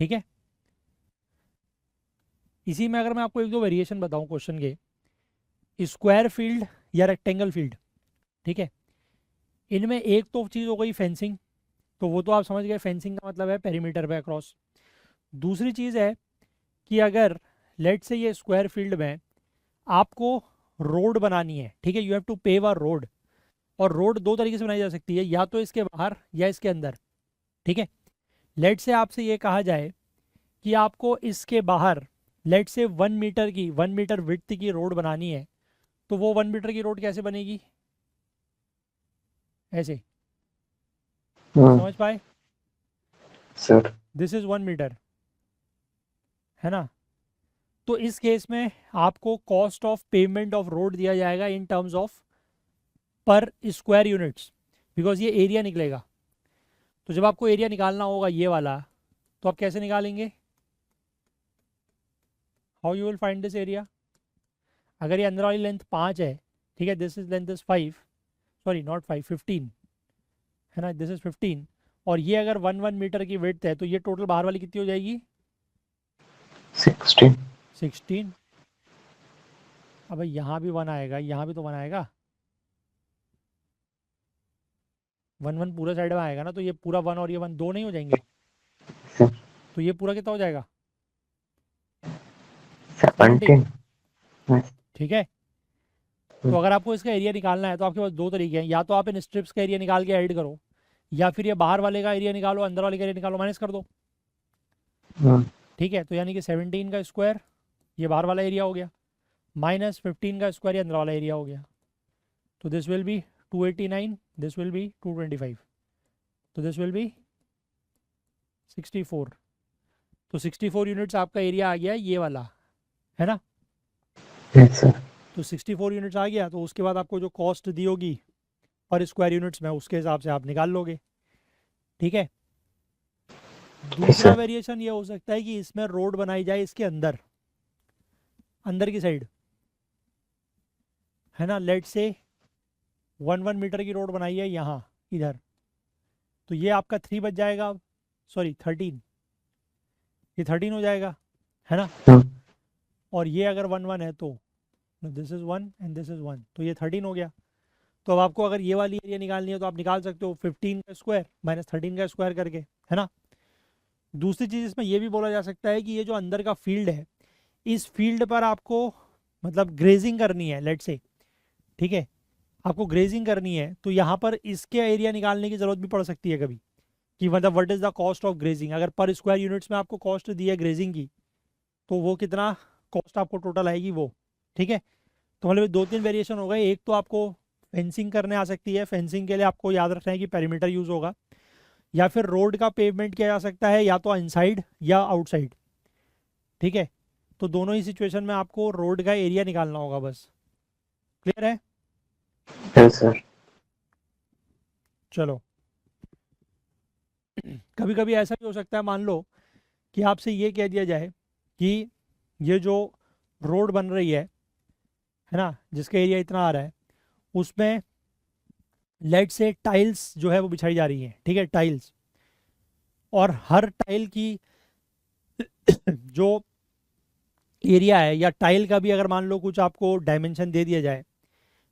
ठीक है। इसी में अगर मैं आपको एक दो वेरिएशन बताऊं क्वेश्चन के, स्क्वायर फील्ड या रेक्टेंगल फील्ड, ठीक है, इनमें एक तो चीज़ हो गई फेंसिंग, तो वो तो आप समझ गए, फेंसिंग का मतलब है पेरीमीटर पे अक्रॉस। दूसरी चीज़ है कि अगर लेट से ये स्क्वायर फील्ड में आपको रोड बनानी है, ठीक है, you have to pave a road. और रोड दो तरीके से बनाई जा सकती है, या तो इसके बाहर या इसके अंदर, ठीक है। लेट से आपसे ये कहा जाए कि आपको इसके बाहर लेट से 1 मीटर विड्थ की रोड बनानी है, तो वो 1 मीटर की रोड कैसे बनेगी? ऐसे, समझ पाए? सर दिस इज 1 मीटर, है ना। तो इस केस में आपको cost of payment of road दिया जाएगा इन टर्म्स ऑफ पर स्क्वायर यूनिट्स, बिकॉज ये एरिया निकलेगा। तो जब आपको एरिया निकालना होगा ये वाला, तो आप कैसे निकालेंगे? How you will find this area? अगर ये अंदर वाली लेंथ 5 है, ठीक है, this is length is 5, sorry not 5, 15, है ना, दिस इज 15, और ये अगर 1 मीटर की विड्थ है, तो ये टोटल बाहर वाली कितनी हो जाएगी? 16। अब यहाँ भी 1 आएगा, यहाँ भी तो 1 आएगा, 1 पूरा साइड में आएगा ना, तो ये पूरा 1 और ये 1 दो नहीं हो जाएंगे? तो ये पूरा कितना हो जाएगा? 17, ठीक है। तो अगर आपको इसका एरिया निकालना है तो आपके पास दो तरीके हैं, या तो आप इन स्ट्रिप्स का एरिया निकाल के ऐड करो, या फिर ये बाहर वाले का एरिया निकालो, अंदर वाले का एरिया निकालो, माइनस कर दो, ठीक है। तो यानी कि 17 का स्क्वायर ये बाहर वाला एरिया हो गया, माइनस 15 का स्क्वायर ये अंदर वाला एरिया हो गया। तो this will B 289, this will B 225, तो दिस विल बी 64। तो 64 यूनिट्स आपका एरिया आ गया ये वाला, है ना। तो 64 यूनिट्स आ गया, तो उसके बाद आपको जो कॉस्ट दी होगी पर स्क्वायर यूनिट्स में, उसके हिसाब से आप निकाल लोगे, ठीक है। दूसरा वेरिएशन ये हो सकता है कि इसमें रोड बनाई जाए इसके अंदर, अंदर की साइड, है ना। लेट से 1 मीटर की रोड बनाई है यहाँ इधर, तो ये आपका 3 बच जाएगा अब, सॉरी 13, ये 13 हो जाएगा, है ना। हाँ। और ये अगर 1 है तो this is 1 and this is 1, तो ये 13 हो गया। तो अब आपको अगर ये वाली एरिया निकालनी है तो आप निकाल सकते हो 15 का स्क्वायर माइनस 13 का स्क्वायर करके, है ना। दूसरी चीज़ इसमें ये भी बोला जा सकता है कि ये जो अंदर का फील्ड है, इस फील्ड पर आपको मतलब ग्रेजिंग करनी है, लेट से, ठीक है, आपको ग्रेजिंग करनी है, तो यहाँ पर इसके एरिया निकालने की ज़रूरत भी पड़ सकती है कभी, कि मतलब what is the cost of grazing. अगर पर स्क्वायर यूनिट्स में आपको कॉस्ट दी है ग्रेजिंग की, तो वो कितना कॉस्ट आपको टोटल आएगी वो, ठीक है। तो मतलब 2-3 वेरिएशन हो गए। एक तो आपको फेंसिंग करने आ सकती है, फेंसिंग के लिए आपको याद रखना है कि पेरीमीटर यूज़ होगा, या फिर रोड का पेवमेंट किया जा सकता है या तो इनसाइड या आउटसाइड, ठीक है। तो दोनों ही सिचुएशन में आपको रोड का एरिया निकालना होगा बस। क्लियर है? Yes sir. चलो, कभी कभी ऐसा भी हो सकता है, मान लो कि आपसे ये कह दिया जाए कि ये जो रोड बन रही है ना, जिसका एरिया इतना आ रहा है, उसमें लेट से टाइल्स जो है वो बिछाई जा रही है, ठीक है, टाइल्स। और हर टाइल की जो एरिया है, या टाइल का भी अगर मान लो कुछ आपको डायमेंशन दे दिया जाए,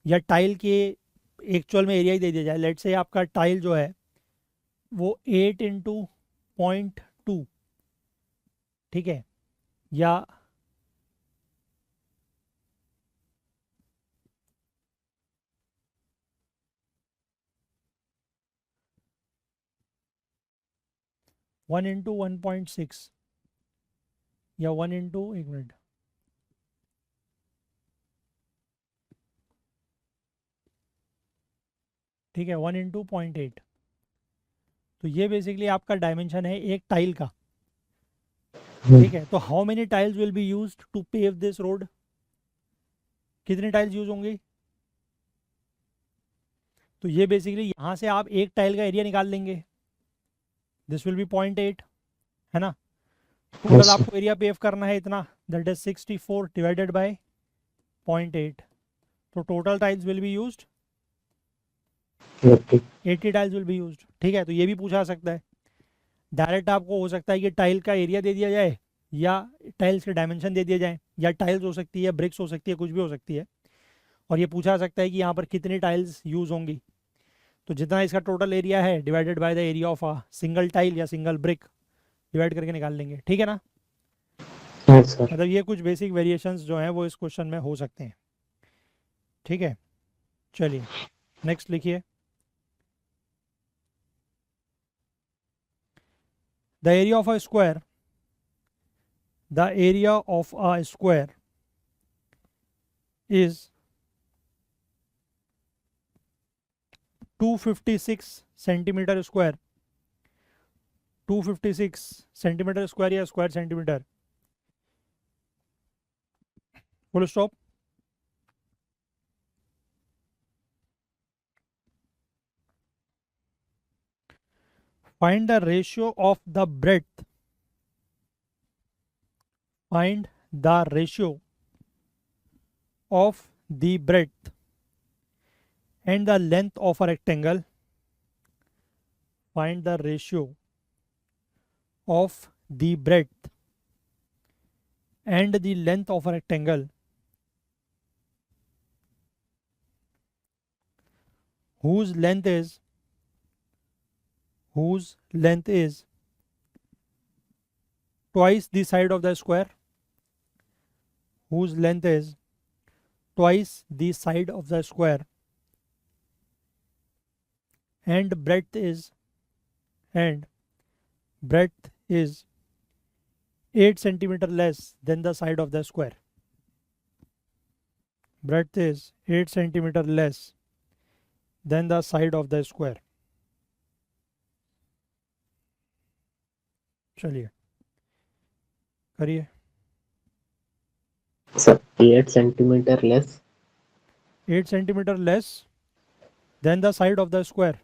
या टाइल के एक्चुअल में एरिया ही दे दिया जाए, लेट से आपका टाइल जो है वो 8 × 0.2, ठीक है, या 1 × 1.6, या 1 × एक मिनट, ठीक है, 1 × 0.8। तो ये बेसिकली आपका डायमेंशन है एक टाइल का, ठीक है। तो how many tiles will be used to pave this road, कितनी टाइल्स यूज होंगी। तो ये बेसिकली यहाँ से आप एक टाइल का एरिया निकाल लेंगे, दिस विल बी 0.8, है ना। टोटल आपको एरिया पेव करना है इतना, दैट इज 64 डिवाइडेड बाय 0.8, तो total tiles will be used 80 tiles will be used, ठीक है। तो ये भी पूछा जा सकता है डायरेक्ट, आपको हो सकता है कि टाइल का एरिया दे दिया जाए, या टाइल्स के डायमेंशन दे दिए जाए, या टाइल्स हो सकती है, ब्रिक्स हो सकती है, कुछ भी हो सकती है। और ये पूछा जा सकता है कि यहाँ पर कितनी टाइल्स यूज होंगी, तो जितना इसका टोटल एरिया है divided by the area of a single tile या सिंगल ब्रिक, डिवाइड करके निकाल लेंगे, ठीक है ना। Yes sir. मतलब ये कुछ बेसिक वेरिएशंस जो हैं वो इस क्वेश्चन में हो सकते हैं, ठीक है। चलिए नेक्स्ट लिखिए। The area of a square, the area of a square is 256 centimeter square, 256 centimeter square या square centimeter, full stop. Find the ratio of the breadth, find the ratio of the breadth and the length of a rectangle, find the ratio of the breadth and the length of a rectangle whose length is twice the side of the square, whose length is twice the side of the square, and breadth is 8 centimeter less than the side of the square, breadth is 8 centimeter less than the side of the square। चलिए करिए। Sir 8 centimetre less 8 centimeter less than the side of the square,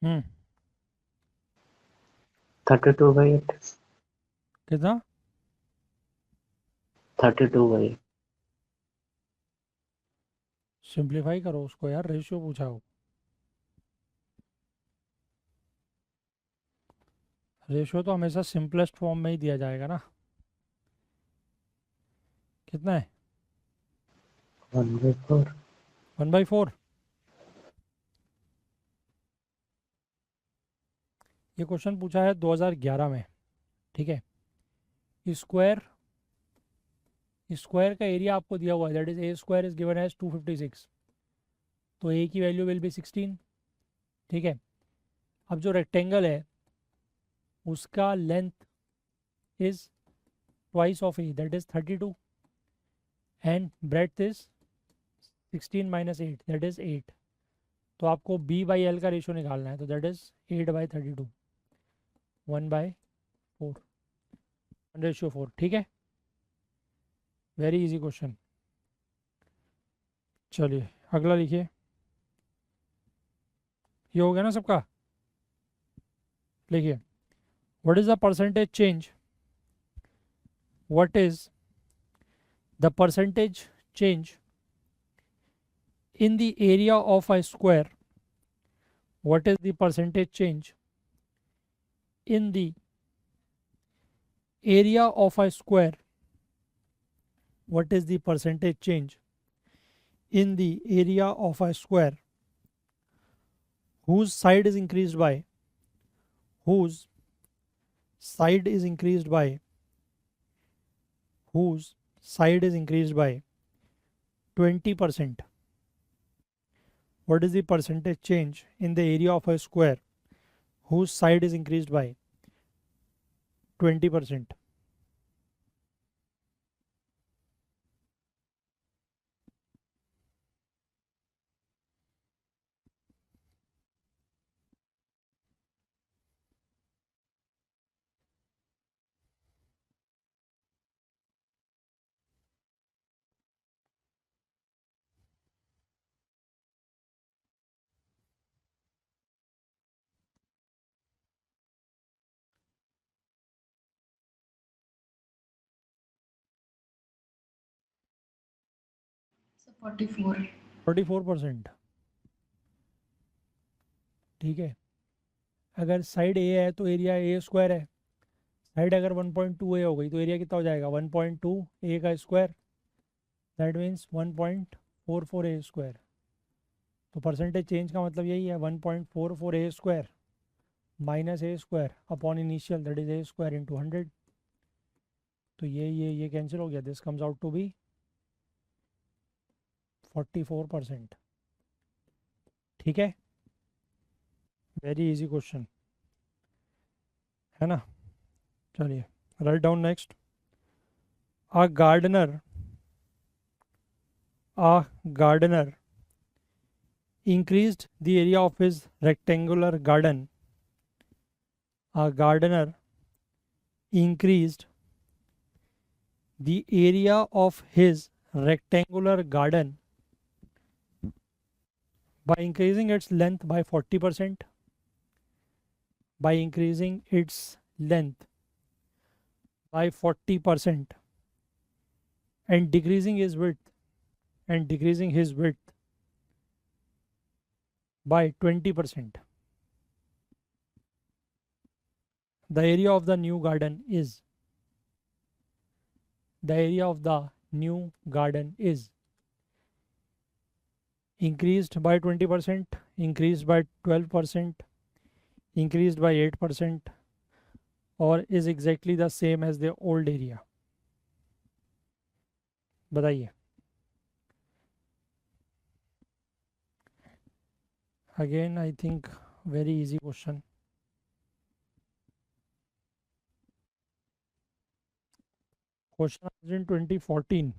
हम्म 32/8। कितना? 32/8। Simplify करो उसको यार, ratio पूछा हो। Ratio तो हमेशा सिंपलेस्ट फॉर्म में ही दिया जाएगा ना। कितना है? 1/4। 1/4। ये क्वेश्चन पूछा है 2011 में। ठीक है। स्क्वायर स्क्वायर का एरिया आपको दिया हुआ है, that is A square is given as 256, तो ए की वैल्यू विल बी 16। ठीक है। अब जो रेक्टेंगल है उसका length is twice of A, that is 32, and breadth is 16 minus 8, that is 8। तो आपको बी बाई एल का रेशियो निकालना है, तो दैट इज 8/32, 1/4, 1/4। ठीक है। Very easy question. चलिए अगला लिखिए। ये हो गया ना सबका? लिखिए, what is the percentage change, what is the percentage change in the area of a square, what is the percentage change in the area of a square, what is the percentage change in the area of a square whose side is increased by, whose side is increased by, whose side is increased by 20%. What is the percentage change in the area of a square whose side is increased by 20%? So 44. 44%। ठीक है। अगर side a है तो area A square है, side अगर 1.2 ए हो गई तो एरिया कितना हो जाएगा? 1.2 ए का square, that means 1.44 a square. तो परसेंटेज चेंज का मतलब यही है, 1.44 a square minus a square upon initial, that is A square into 100। तो ये कैंसिल हो गया, this comes out to be 44%। ठीक है। वेरी इजी क्वेश्चन है ना। चलिए write down next. A gardener, a gardener increased the area of his rectangular garden, a gardener increased the area of his rectangular garden by increasing its length by 40%, by increasing its length by 40% and decreasing his width, and decreasing his width by 20%. The area of the new garden is, the area of the new garden is increased by 20%, increased by 12%, increased by 8%, or is exactly the same as the old area? बताइए। Again I think very easy question. Question in 2014,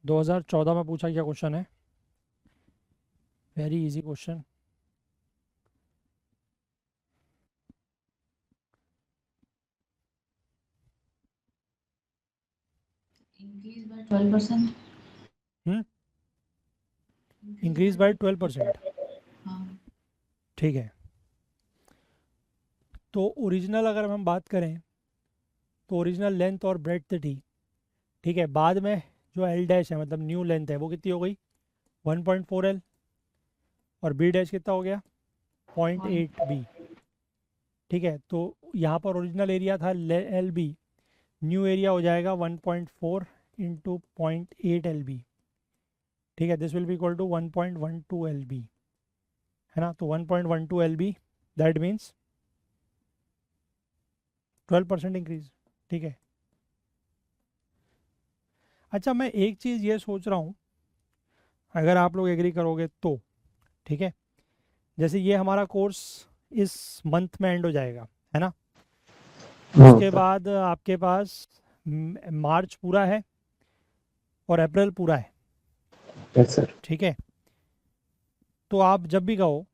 2014 में पूछा गया question है। Very easy question. Increase by 12%. Increase by 12%। हाँ. ठीक है, तो original अगर हम बात करें तो ओरिजिनल लेंथ और ब्रेड्थ थी, ठीक है। बाद में जो एल डैश है मतलब न्यू लेंथ है वो कितनी हो गई 1.4 एल, और बी डैश कितना हो गया 0.8 बी, ठीक है। तो यहाँ पर ओरिजिनल एरिया था एल बी, न्यू एरिया हो जाएगा 1.4 इंटू 0.8 एल बी, ठीक है। This will be equal to 1.12 L B, है ना। तो 1.12 L B that means 12% increase, ठीक है। अच्छा, मैं एक चीज़ ये सोच रहा हूँ, अगर आप लोग एग्री करोगे तो, ठीक है। जैसे ये हमारा कोर्स इस मंथ में एंड हो जाएगा, है ना। उसके सर। बाद आपके पास मार्च पूरा है और अप्रैल पूरा है, यस सर। ठीक है। तो आप जब भी कहो,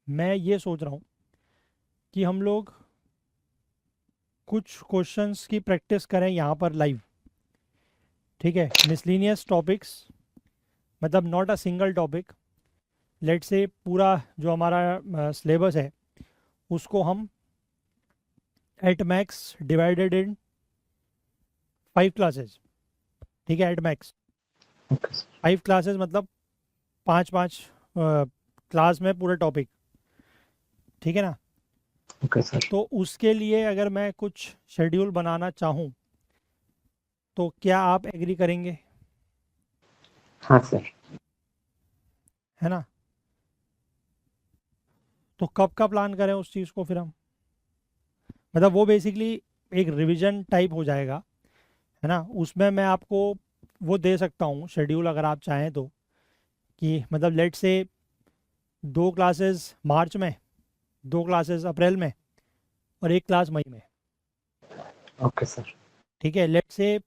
मैं ये सोच रहा हूँ कि हम लोग कुछ क्वेश्चंस की प्रैक्टिस करें यहाँ पर लाइव, ठीक है। मिसलिनियस टॉपिक्स, मतलब not a single topic, let say पूरा जो हमारा सिलेबस है उसको हम at max divided in 5 classes, ठीक है। At max okay sir. 5 classes मतलब 5-5 क्लास में पूरे टॉपिक, ठीक है ना। Okay sir. तो उसके लिए अगर मैं कुछ शेड्यूल बनाना चाहूँ तो क्या आप एग्री करेंगे, हाँ सर। है ना। तो कब का प्लान करें उस चीज़ को फिर हम, मतलब वो बेसिकली एक रिवीजन टाइप हो जाएगा, है ना। उसमें मैं आपको वो दे सकता हूँ शेड्यूल अगर आप चाहें तो, कि मतलब लेट से 2 क्लासेस मार्च में, 2 क्लासेस अप्रैल में और 1 क्लास मई में, ओके सर। ठीक है। लेट से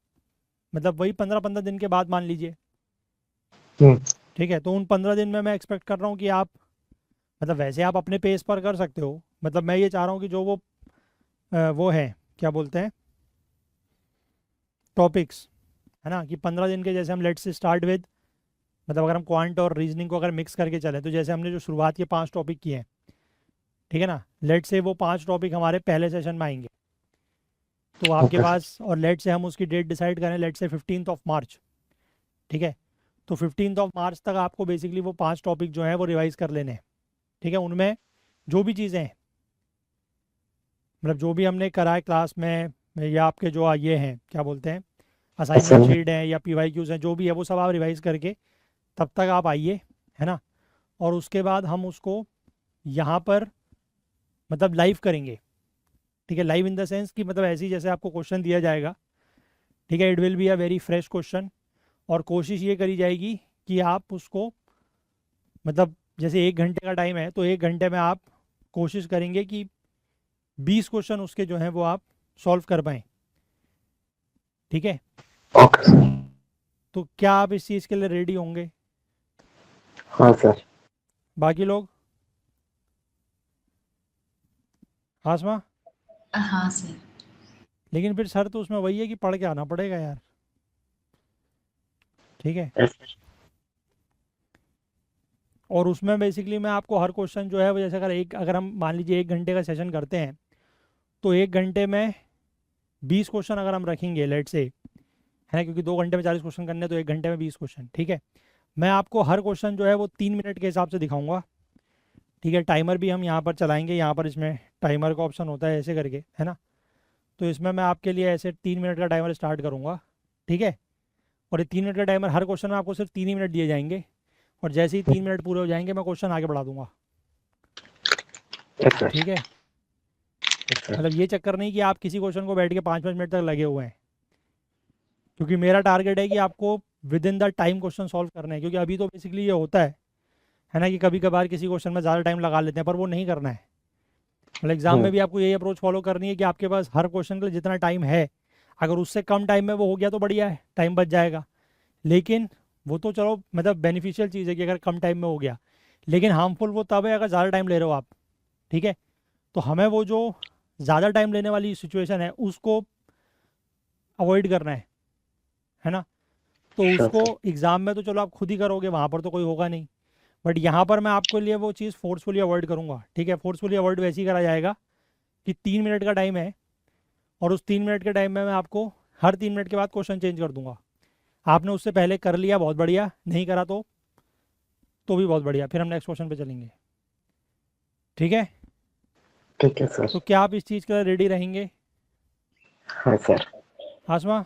मतलब वही 15-15 दिन के बाद मान लीजिए, हम्म। ठीक है। तो उन 15 दिन में मैं एक्सपेक्ट कर रहा हूँ कि आप, मतलब वैसे आप अपने पेस पर कर सकते हो, मतलब मैं ये चाह रहा हूँ कि जो वो है क्या बोलते हैं टॉपिक्स, है ना, कि 15 दिन के जैसे हम लेट से स्टार्ट विद, मतलब अगर हम क्वांट और रीजनिंग को अगर मिक्स करके चलें तो जैसे हमने जो शुरुआत के 5 टॉपिक किए हैं, ठीक है ना। लेट से वो 5 टॉपिक हमारे पहले सेशन में आएंगे, तो आपके ओके सर। पास, और लेट से हम उसकी डेट डिसाइड करें लेट से 15th ऑफ मार्च, ठीक है। तो 15th ऑफ मार्च तक आपको बेसिकली वो 5 टॉपिक जो हैं वो रिवाइज कर लेने हैं, ठीक है। उनमें जो भी चीज़ें हैं, मतलब जो भी हमने करा है क्लास में, या आपके जो ये हैं क्या बोलते हैं असाइनमेंट असाइनमेंट। शीट है या PYQs हैं, जो भी है वो सब आप रिवाइज करके तब तक आप आइए, है ना। और उसके बाद हम उसको यहाँ पर मतलब लाइव करेंगे, ठीक है। लाइव इन द सेंस कि मतलब ऐसे ही जैसे आपको क्वेश्चन दिया जाएगा, ठीक है। It will be a very fresh question, और कोशिश ये करी जाएगी कि आप उसको, मतलब जैसे 1 घंटे का टाइम है तो 1 घंटे में आप कोशिश करेंगे कि 20 क्वेश्चन उसके जो हैं वो आप सॉल्व कर पाएँ, ठीक है। Okay sir. तो क्या आप इस चीज़ के लिए रेडी होंगे, हाँ सर। बाकी लोग, आसमा। हाँ सर। लेकिन फिर सर तो उसमें वही है कि पढ़ के आना पड़ेगा यार, ठीक है। Yes sir. और उसमें बेसिकली मैं आपको हर क्वेश्चन जो है वो, जैसे अगर हम मान लीजिए 1 घंटे का सेशन करते हैं तो 1 घंटे में 20 क्वेश्चन अगर हम रखेंगे लेट से, है ना, क्योंकि 2 घंटे में 40 क्वेश्चन करने हैं, तो 1 घंटे में 20 क्वेश्चन, ठीक है। मैं आपको हर क्वेश्चन जो है वो 3 मिनट के हिसाब से दिखाऊंगा, ठीक है। टाइमर भी हम यहाँ पर चलाएंगे, यहाँ पर इसमें टाइमर का ऑप्शन होता है ऐसे करके, है ना। तो इसमें मैं आपके लिए ऐसे 3 मिनट का टाइमर स्टार्ट करूँगा, ठीक है। और ये 3 मिनट का टाइमर, हर क्वेश्चन में आपको सिर्फ 3 ही मिनट दिए जाएंगे, और जैसे ही 3 मिनट पूरे हो जाएंगे मैं क्वेश्चन आगे बढ़ा दूंगा, यस सर। ठीक है। Yes sir. मतलब ये चक्कर नहीं कि आप किसी क्वेश्चन को बैठ के 5-5 मिनट तक लगे हुए हैं, क्योंकि मेरा टारगेट है कि आपको with in the time question solve करना है। क्योंकि अभी तो बेसिकली ये होता है ना, कि कभी कभार किसी क्वेश्चन में ज़्यादा टाइम लगा लेते हैं, पर वो नहीं करना है। मतलब एग्जाम में भी आपको यही अप्रोच फॉलो करनी है कि आपके पास हर क्वेश्चन के लिए जितना टाइम है, अगर उससे कम टाइम में वो हो गया तो बढ़िया है, टाइम बच जाएगा। लेकिन वो तो चलो मतलब बेनिफिशियल चीज़ है कि अगर कम टाइम में हो गया, लेकिन हार्मफुल वो तब है अगर ज़्यादा टाइम ले रहे हो आप, ठीक है। तो हमें वो जो ज़्यादा टाइम लेने वाली सिचुएशन है उसको अवॉइड करना है ना। तो श्योर उसको सर। एग्ज़ाम में तो चलो आप खुद ही करोगे, वहाँ पर तो कोई होगा नहीं, बट यहाँ पर मैं आपको लिए वो चीज़ फोर्सफुली अवॉइड करूँगा, ठीक है। फोर्सफुली अवॉइड वैसे ही करा जाएगा कि 3 मिनट का टाइम है और उस 3 मिनट के टाइम में मैं आपको हर 3 मिनट के बाद क्वेश्चन चेंज कर दूंगा। आपने उससे पहले कर लिया बहुत बढ़िया, नहीं करा तो भी बहुत बढ़िया, फिर हम नेक्स्ट क्वेश्चन पे चलेंगे, ठीक है। ठीक है सर। तो क्या आप इस चीज़ के लिए रेडी रहेंगे? हाँ सर। आसमा,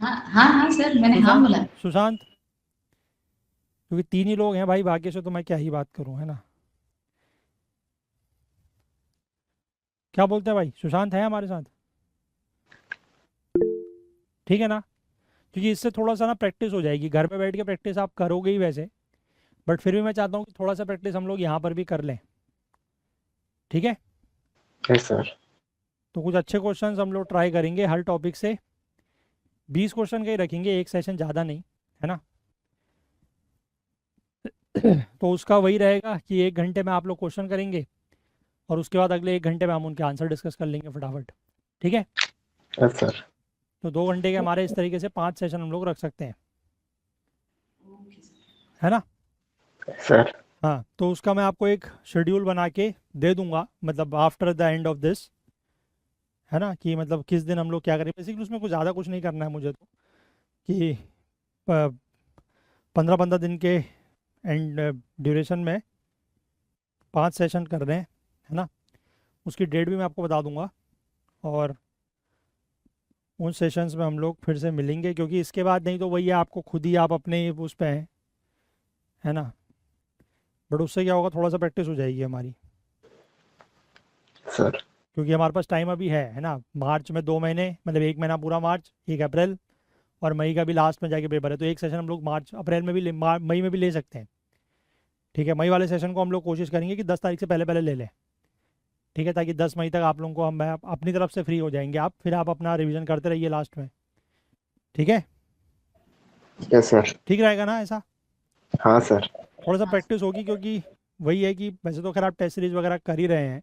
हाँ हाँ हाँ सर, मैंने हाँ सुशांत, बोला। सुशांत, क्योंकि 3 ही लोग हैं भाई, भाग्य से तो मैं क्या ही बात करूं, है ना। क्या बोलते हैं भाई, सुशांत है हमारे साथ? ठीक है ना, क्योंकि इससे थोड़ा सा ना प्रैक्टिस हो जाएगी, घर पे बैठ के प्रैक्टिस आप करोगे ही वैसे, बट फिर भी मैं चाहता हूँ कि थोड़ा सा प्रैक्टिस हम लोग यहाँ पर भी कर लें, ठीक है। Yes sir. तो कुछ अच्छे क्वेश्चंस हम लोग ट्राई करेंगे हर टॉपिक से, 20 क्वेश्चन का ही रखेंगे, एक सेशन ज़्यादा नहीं, है ना। तो उसका वही रहेगा कि 1 घंटे में आप लोग क्वेश्चन करेंगे और उसके बाद अगले 1 घंटे में हम उनके आंसर डिस्कस कर लेंगे फटाफट, ठीक है। Yes sir. तो 2 घंटे के हमारे इस तरीके से 5 सेशन हम लोग रख सकते हैं, ओके सर। है ना। सर। हाँ, तो उसका मैं आपको एक शेड्यूल बना के दे दूंगा, मतलब after the end of this, है ना, कि मतलब किस दिन हम लोग क्या करें। बेसिकली उसमें कुछ ज़्यादा कुछ नहीं करना है मुझे तो, कि 15-15 दिन के एंड ड्यूरेशन में 5 सेशन कर रहे हैं, है ना। उसकी डेट भी मैं आपको बता दूंगा और उन सेशंस में हम लोग फिर से मिलेंगे, क्योंकि इसके बाद नहीं तो वही है, आपको खुद ही आप अपने उस पे हैं, है ना। बट उससे क्या होगा, थोड़ा सा प्रैक्टिस हो जाएगी हमारी, सर। क्योंकि हमारे पास टाइम अभी है ना। मार्च में 2 महीने, मतलब 1 महीना पूरा मार्च, 1 अप्रैल और मई का भी लास्ट में जाके पेपर है, तो एक सेशन हम लोग मार्च अप्रैल में भी मई में भी ले सकते हैं, ठीक है। मई वाले सेशन को हम लोग कोशिश करेंगे कि 10 तारीख से पहले पहले ले लें, ठीक है, ताकि 10 मई तक आप लोगों को हम अपनी तरफ से फ्री हो जाएंगे, आप फिर आप अपना रिवीजन करते रहिए लास्ट में, ठीक है। Yes sir. ठीक रहेगा ना ऐसा? हाँ सर। थोड़ा सा हाँ प्रैक्टिस होगी, क्योंकि वही है कि वैसे तो खैर आप टेस्ट सीरीज वगैरह कर ही रहे हैं,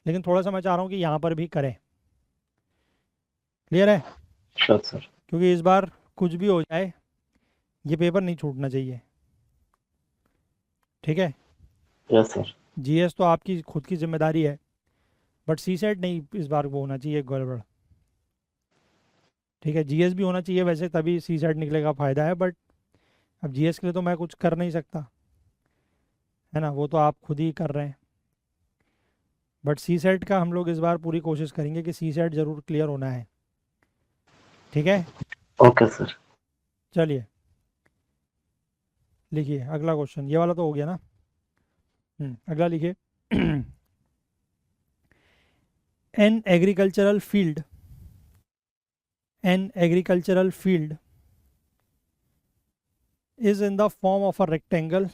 लेकिन थोड़ा सा मैं चाह रहा हूँ कि यहाँ पर भी करें, क्लियर है। Sure sir. क्योंकि इस बार कुछ भी हो जाए ये पेपर नहीं छूटना चाहिए, ठीक है। Yes sir. जीएस तो आपकी खुद की जिम्मेदारी है, बट सी सेट नहीं इस बार वो होना चाहिए गड़बड़, ठीक है। जीएस भी होना चाहिए वैसे, तभी सी सेट निकलेगा, फ़ायदा है, बट अब जीएस के लिए तो मैं कुछ कर नहीं सकता, है ना, वो तो आप खुद ही कर रहे हैं। बट सी सेट का हम लोग इस बार पूरी कोशिश करेंगे कि सी सेट ज़रूर क्लियर होना है, ठीक है। Okay sir. चलिए लिखिए अगला क्वेश्चन, ये वाला तो हो गया ना। अगला लिखिए। An agricultural field, an agricultural field is in the form of a rectangle.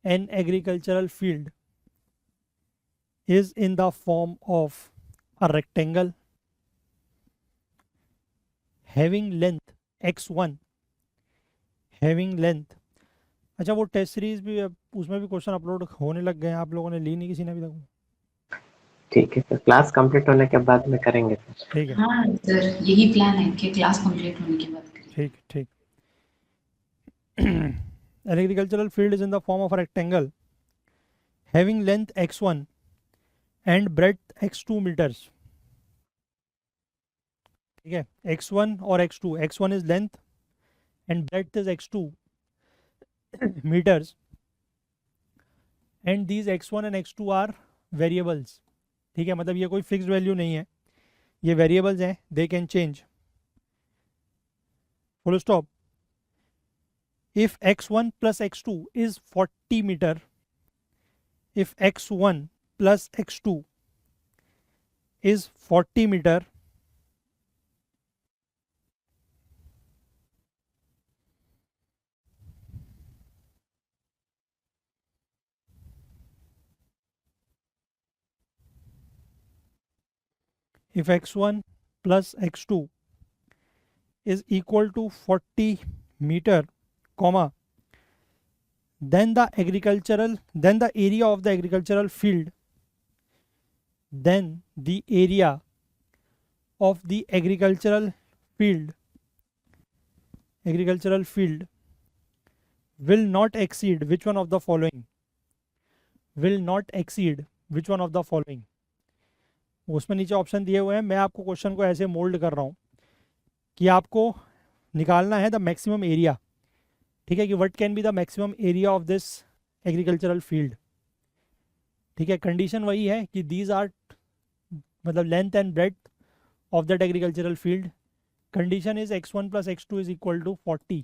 An agricultural field is in the form of a rectangle having length x1, having length। अच्छा, वो टेस्ट सीरीज भी उसमें भी क्वेश्चन अपलोड होने लग गए हैं, आप लोगों ने ली नहीं किसी ने अभी तक? ठीक है सर, क्लास कंप्लीट होने के बाद में करेंगे सर। ठीक है, हाँ सर, यही प्लान है कि क्लास कंप्लीट होने के बाद करें। ठीक ठीक। An agricultural field is in the form of a rectangle having length x1 and breadth x2 meters, ठीक है। x1 और x2, x1 is length and breadth is x2 meters, and these x1 and x2 are variables, ठीक है। मतलब ये कोई fixed value नहीं है, ये वेरिएबल्स हैं, they can change, full stop. If x1 plus x2 is 40 meter, if x1 plus x2 is 40 meter, if x1 plus x2 is equal to 40 meter, comma, then the area of the agricultural field, then the area of the agricultural field will not exceed which one of the following, will not exceed which one of the following। उसमें नीचे option दिए हुए हैं, मैं आपको question को ऐसे mould कर रहा हूँ कि आपको निकालना है द मैक्सिमम एरिया, ठीक है, कि what can be the maximum area of this agricultural field. ठीक है, कंडीशन वही है कि दीज आर मतलब length and breadth of that agricultural field. Condition is x1 plus x2 is equal to 40।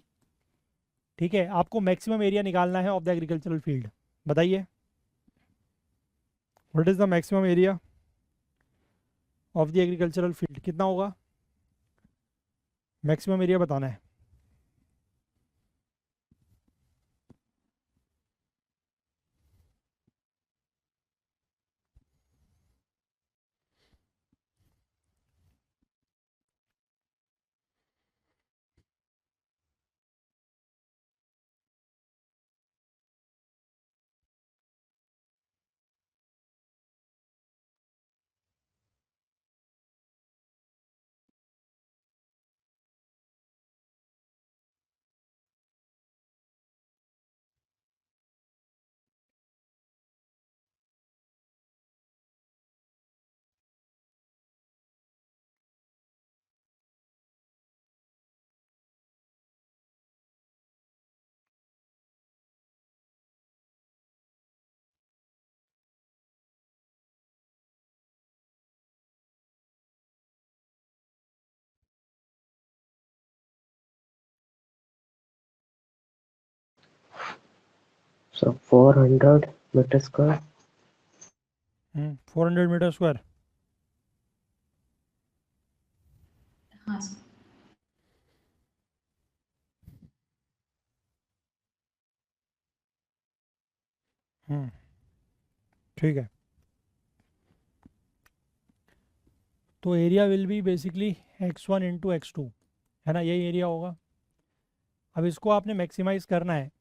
ठीक है, आपको मैक्सिमम एरिया निकालना है ऑफ द एग्रीकल्चरल फील्ड। बताइए what is the maximum area of the agricultural field, कितना होगा? Maximum area बताना है। So 400 meter square. 400 metre square. हाँ सर। ठीक है, तो area will be basically x1 into x2, है ना, यही एरिया होगा। अब इसको आपने मैक्सिमाइज करना है,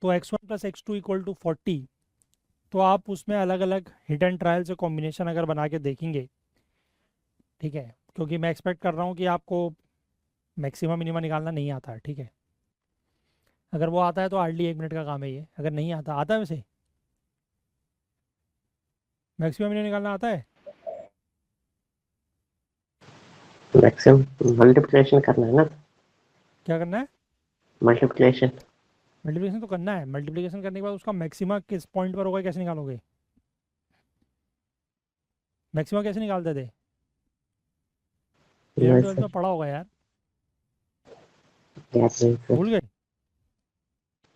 तो x1 plus x2 equal to 40। तो आप उसमें अलग अलग हिट एंड ट्रायल से कॉम्बिनेशन अगर बना के देखेंगे, ठीक है, क्योंकि मैं एक्सपेक्ट कर रहा हूँ कि आपको मैक्सिमम मिनिमम निकालना नहीं आता है। ठीक है, अगर वो आता है तो हार्डली 1 मिनट का काम है ये, अगर नहीं आता, आता है वैसे मैक्सिमम मिनिमम निकालना आता है? मैक्सिमम मल्टीप्लिकेशन करना है ना, क्या करना है? मल्टीप्लिकेशन। मल्टीप्लिकेशन तो करना है, मल्टीप्लिकेशन करने के बाद उसका मैक्सिमा किस पॉइंट पर होगा, कैसे निकालोगे? मैक्सिमा कैसे निकालते थे? 11th 12th सर, में पढ़ा होगा यार, याद नहीं सर। भूल गए?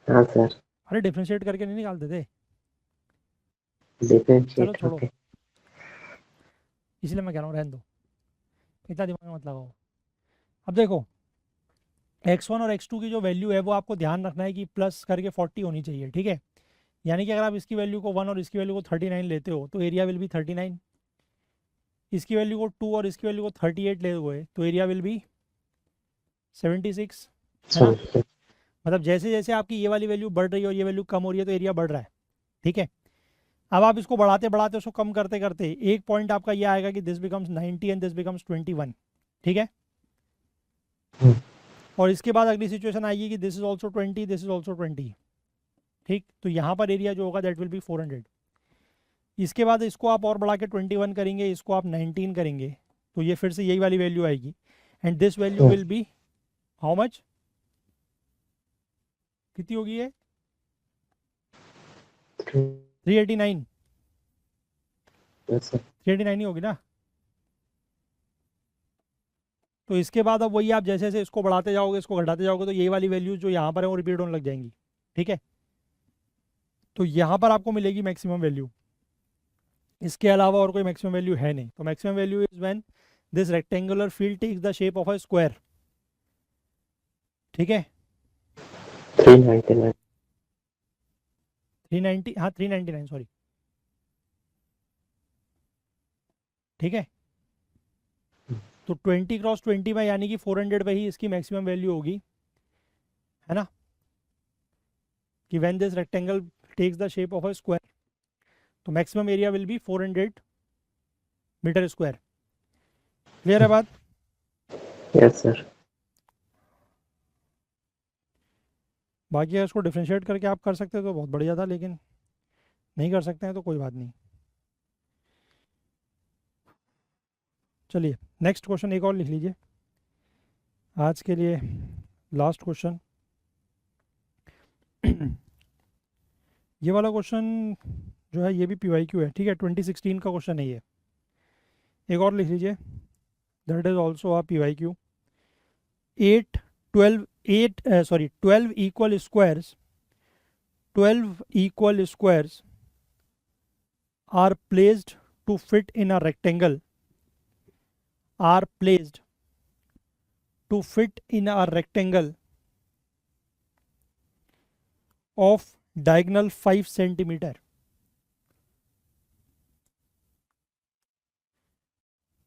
हाँ सर, अरे डिफ्रेंशिएट करके नहीं निकालते थे? चलो डिफरेंशिएट छोड़ो, ओके। इसलिए मैं कह रहा हूँ रहने दो, इतना दिमाग में मत लगाओ। अब देखो x1 और x2 की जो वैल्यू है वो आपको ध्यान रखना है कि प्लस करके 40 होनी चाहिए। ठीक है, यानी कि अगर आप इसकी वैल्यू को 1 और इसकी वैल्यू को 39 लेते हो तो एरिया विल बी 39। इसकी वैल्यू को 2 और इसकी वैल्यू को 38 ले हुए तो एरिया विल बी 76, है ना। मतलब जैसे जैसे आपकी ये वाली वैल्यू बढ़ रही है और ये वैल्यू कम हो रही है तो एरिया बढ़ रहा है। ठीक है, अब आप इसको बढ़ाते बढ़ाते उसको कम करते करते एक पॉइंट आपका ये आएगा कि this becomes 90 and this becomes 21। ठीक है, और इसके बाद अगली सिचुएशन आएगी कि this is also 20, this is also 20। ठीक, तो यहाँ पर एरिया जो होगा दैट विल बी 400। इसके बाद इसको आप और बढ़ा के 21 करेंगे, इसको आप 19 करेंगे, तो ये फिर से यही वाली वैल्यू आएगी and this value will be how much, कितनी होगी ये? 389। 389 ही होगी ना। तो इसके बाद अब वही आप जैसे जैसे इसको बढ़ाते जाओगे, इसको घटाते जाओगे, तो ये वाली वैल्यू जो यहाँ पर है वो रिपीट होने लग जाएंगी। ठीक है, तो यहाँ पर आपको मिलेगी मैक्सिमम वैल्यू, इसके अलावा और कोई मैक्सिमम वैल्यू है नहीं। तो maximum value is when this rectangular field takes the shape of a square. ठीक है, 399। 390, हाँ 399 सॉरी। ठीक है, तो 20 क्रॉस 20 में यानी कि 400 पे ही इसकी मैक्सिमम वैल्यू होगी, है ना, कि when this rectangle takes the shape of a square, तो maximum area will be 400 metre square. Clear है बात? Yes sir. बाकी अगर इसको डिफ्रेंशिएट करके आप कर सकते तो बहुत बढ़िया था, लेकिन नहीं कर सकते हैं तो कोई बात नहीं। चलिए नेक्स्ट क्वेश्चन एक और लिख लीजिए आज के लिए, लास्ट क्वेश्चन। ये वाला क्वेश्चन जो है ये भी PYQ है, ठीक है, 2016 का क्वेश्चन है ये। एक और लिख लीजिए, that is also a PYQ। 12 equal squares, 12 equal squares are placed to fit in a rectangle, are placed to fit in a rectangle of diagonal 5 centimeter.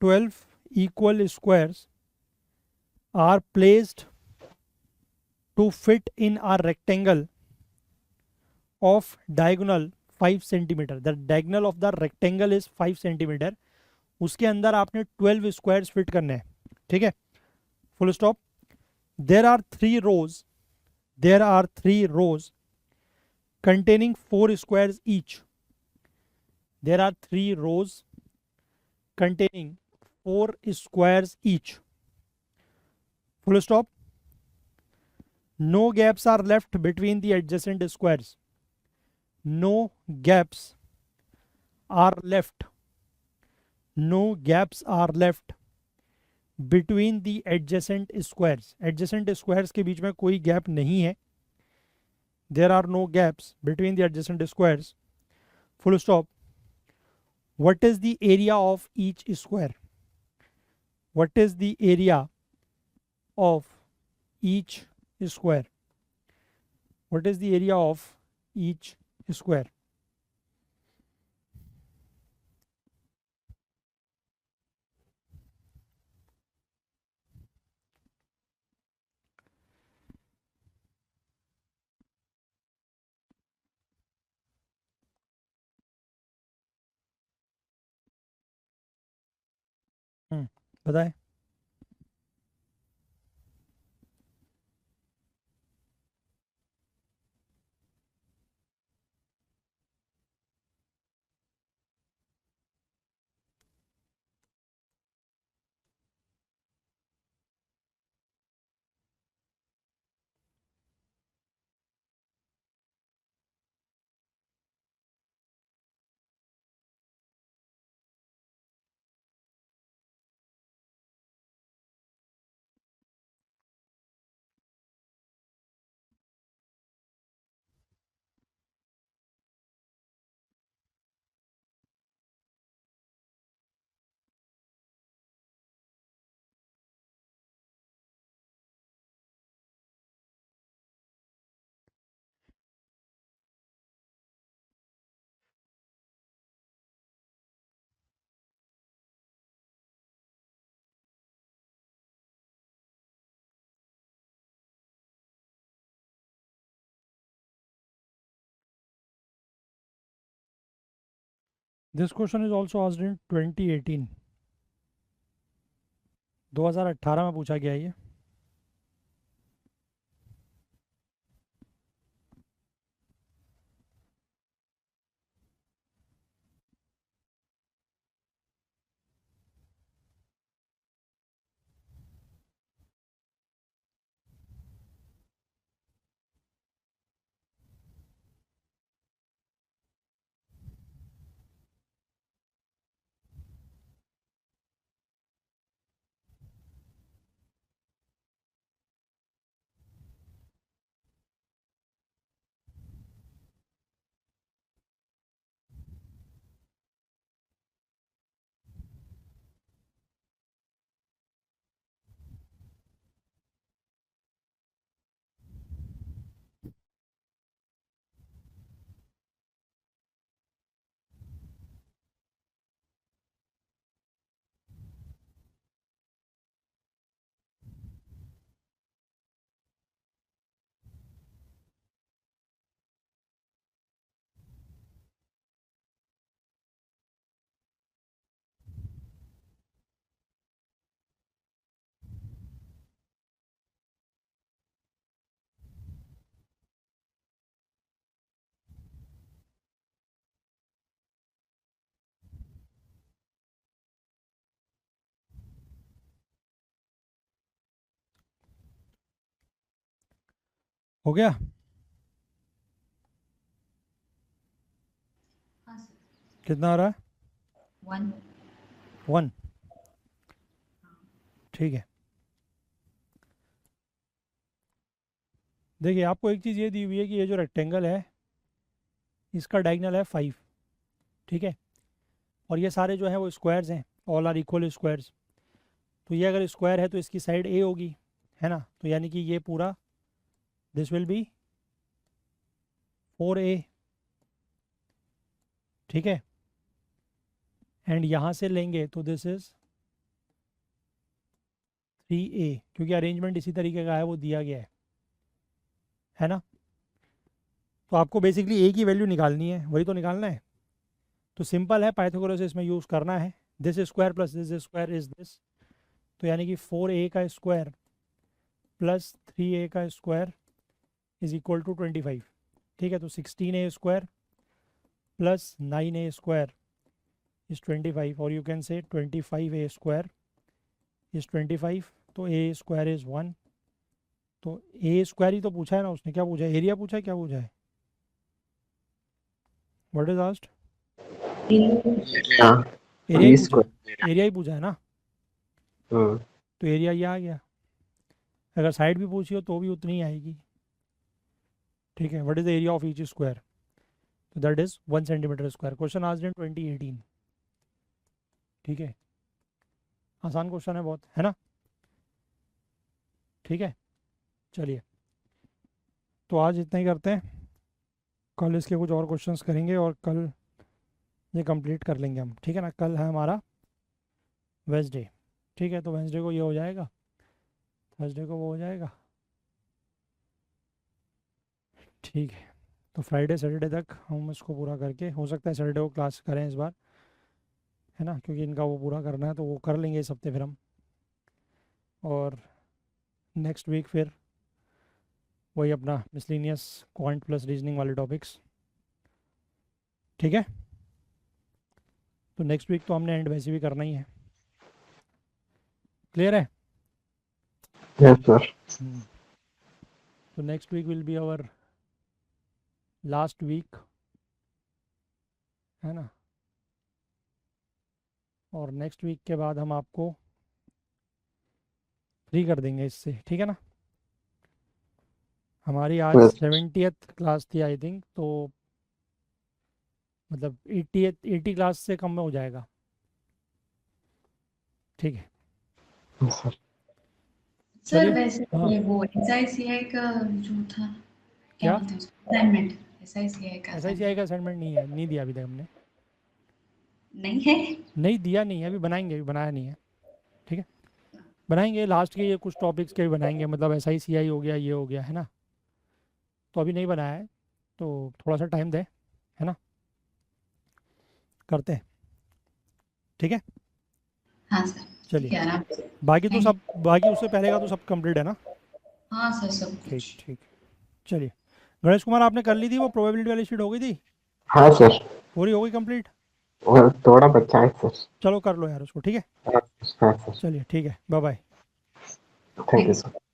12 equal squares are placed to fit in a rectangle of diagonal 5 centimeter. The diagonal of the rectangle is 5 centimeter. उसके अंदर आपने 12 squares fit करने हैं, ठीक है, full stop. There are three rows containing 4 squares each. There are 3 rows containing 4 squares each. Full stop. No gaps are left between the adjacent squares. No gaps are left. No gaps are left between the adjacent squares. Adjacent squares के बीच में कोई gap नहीं है. There are no gaps between the adjacent squares. Full stop. What is the area of each square? What is the area of each square? What is the area of each square? बताएं। This question is also asked in 2018. 2018 में पूछा गया है ये। हो गया? हाँ sir, कितना आ रहा है? 1. 1। ठीक है, देखिए आपको एक चीज़ ये दी हुई है कि ये जो रेक्टेंगल है इसका डायगोनल है 5, ठीक है, और ये सारे जो हैं वो स्क्वायर्स हैं, ऑल आर इक्वल स्क्वायर्स। तो ये अगर स्क्वायर है तो इसकी साइड ए होगी, है ना, तो यानी कि ये पूरा दिस विल बी 4a, ठीक है, एंड यहाँ से लेंगे तो दिस इज 3a, क्योंकि अरेंजमेंट इसी तरीके का है, वो दिया गया है ना। तो आपको बेसिकली a की वैल्यू निकालनी है, वही तो निकालना है। तो सिंपल है, पाइथागोरस इसमें यूज़ करना है, this square plus this square is this, तो यानी कि 4a का स्क्वायर प्लस 3a का स्क्वायर इज इक्वल टू 25, ठीक है। तो 16a square plus 9a square is 25, और यू कैन से 25a स्क्वायर इज 25, तो a स्क्वायर इज 1। तो a स्क्वायर ही तो पूछा है ना उसने, क्या पूछा है, एरिया पूछा है, क्या पूछा है, व्हाट इज आस्क्ड? हाँ, एरिया ही बी पूछा है, स्क्वायर। एरिया ही पूछा है ना, तो एरिया ये आ गया। अगर साइड भी पूछी हो तो भी उतनी ही आएगी, ठीक है। What is the area of each square, तो that is 1 centimeter square. Question asked in 2018, ठीक है, आसान क्वेश्चन है बहुत, है ना, ठीक है। चलिए, तो आज इतना ही करते हैं, कल इसके कुछ और क्वेश्चंस करेंगे और कल ये कंप्लीट कर लेंगे हम, ठीक है ना। कल है हमारा वेंसडे, ठीक है, तो वेंसडे को ये हो जाएगा, थर्सडे को वो हो जाएगा, ठीक है। तो फ्राइडे सैटरडे तक हम इसको पूरा करके, हो सकता है सैटरडे को क्लास करें इस बार, है ना, क्योंकि इनका वो पूरा करना है, तो वो कर लेंगे इस हफ्ते फिर हम, और नेक्स्ट वीक फिर वही अपना मिसलिनियस क्वांट प्लस रीजनिंग वाले टॉपिक्स, ठीक है। तो नेक्स्ट वीक तो हमने एंड वैसे भी करना ही है, क्लियर है? Yes sir. तो next week will be our last week, है ना, और नेक्स्ट वीक के बाद हम आपको फ्री कर देंगे इससे, ठीक है ना। हमारी आज यस 70th क्लास थी आई थिंक, तो मतलब 80 क्लास से कम में हो जाएगा, ठीक है। सर। सर चलिए, वैसे हाँ, ये वो SICI का जो था, क्या क्या? बोलते हैं उसको, असाइनमेंट, SICI का SICI असाइनमेंट का असाइनमेंट नहीं है, नहीं दिया अभी तक हमने, नहीं है? नहीं दिया नहीं है, अभी बनाएंगे, अभी बनाया नहीं है, ठीक है, बनाएंगे लास्ट के, ये कुछ टॉपिक्स के भी बनाएंगे, मतलब SICI हो गया, ये हो गया, है ना, तो अभी नहीं बनाया है, तो थोड़ा सा टाइम दे, है ना, करते हैं, ठीक है। हाँ सर, ठीक चलिए, है, आराम से। बाकी तो थैंक सब, यू। बाकी उससे पहले का तो सब कंप्लीट है ना, हाँ सर, सब ठीक कुछ। ठीक। चलिए, गणेश कुमार आपने कर ली थी वो प्रोबेबिलिटी वाली शीट, हो गई थी, हाँ सर, पूरी हो गई कंप्लीट? और थोड़ा बच्चा है सर। चलो कर लो यार उसको, ठीक है, हाँ सर। चलिए ठीक है, bye bye. Thank you thanks. Sir.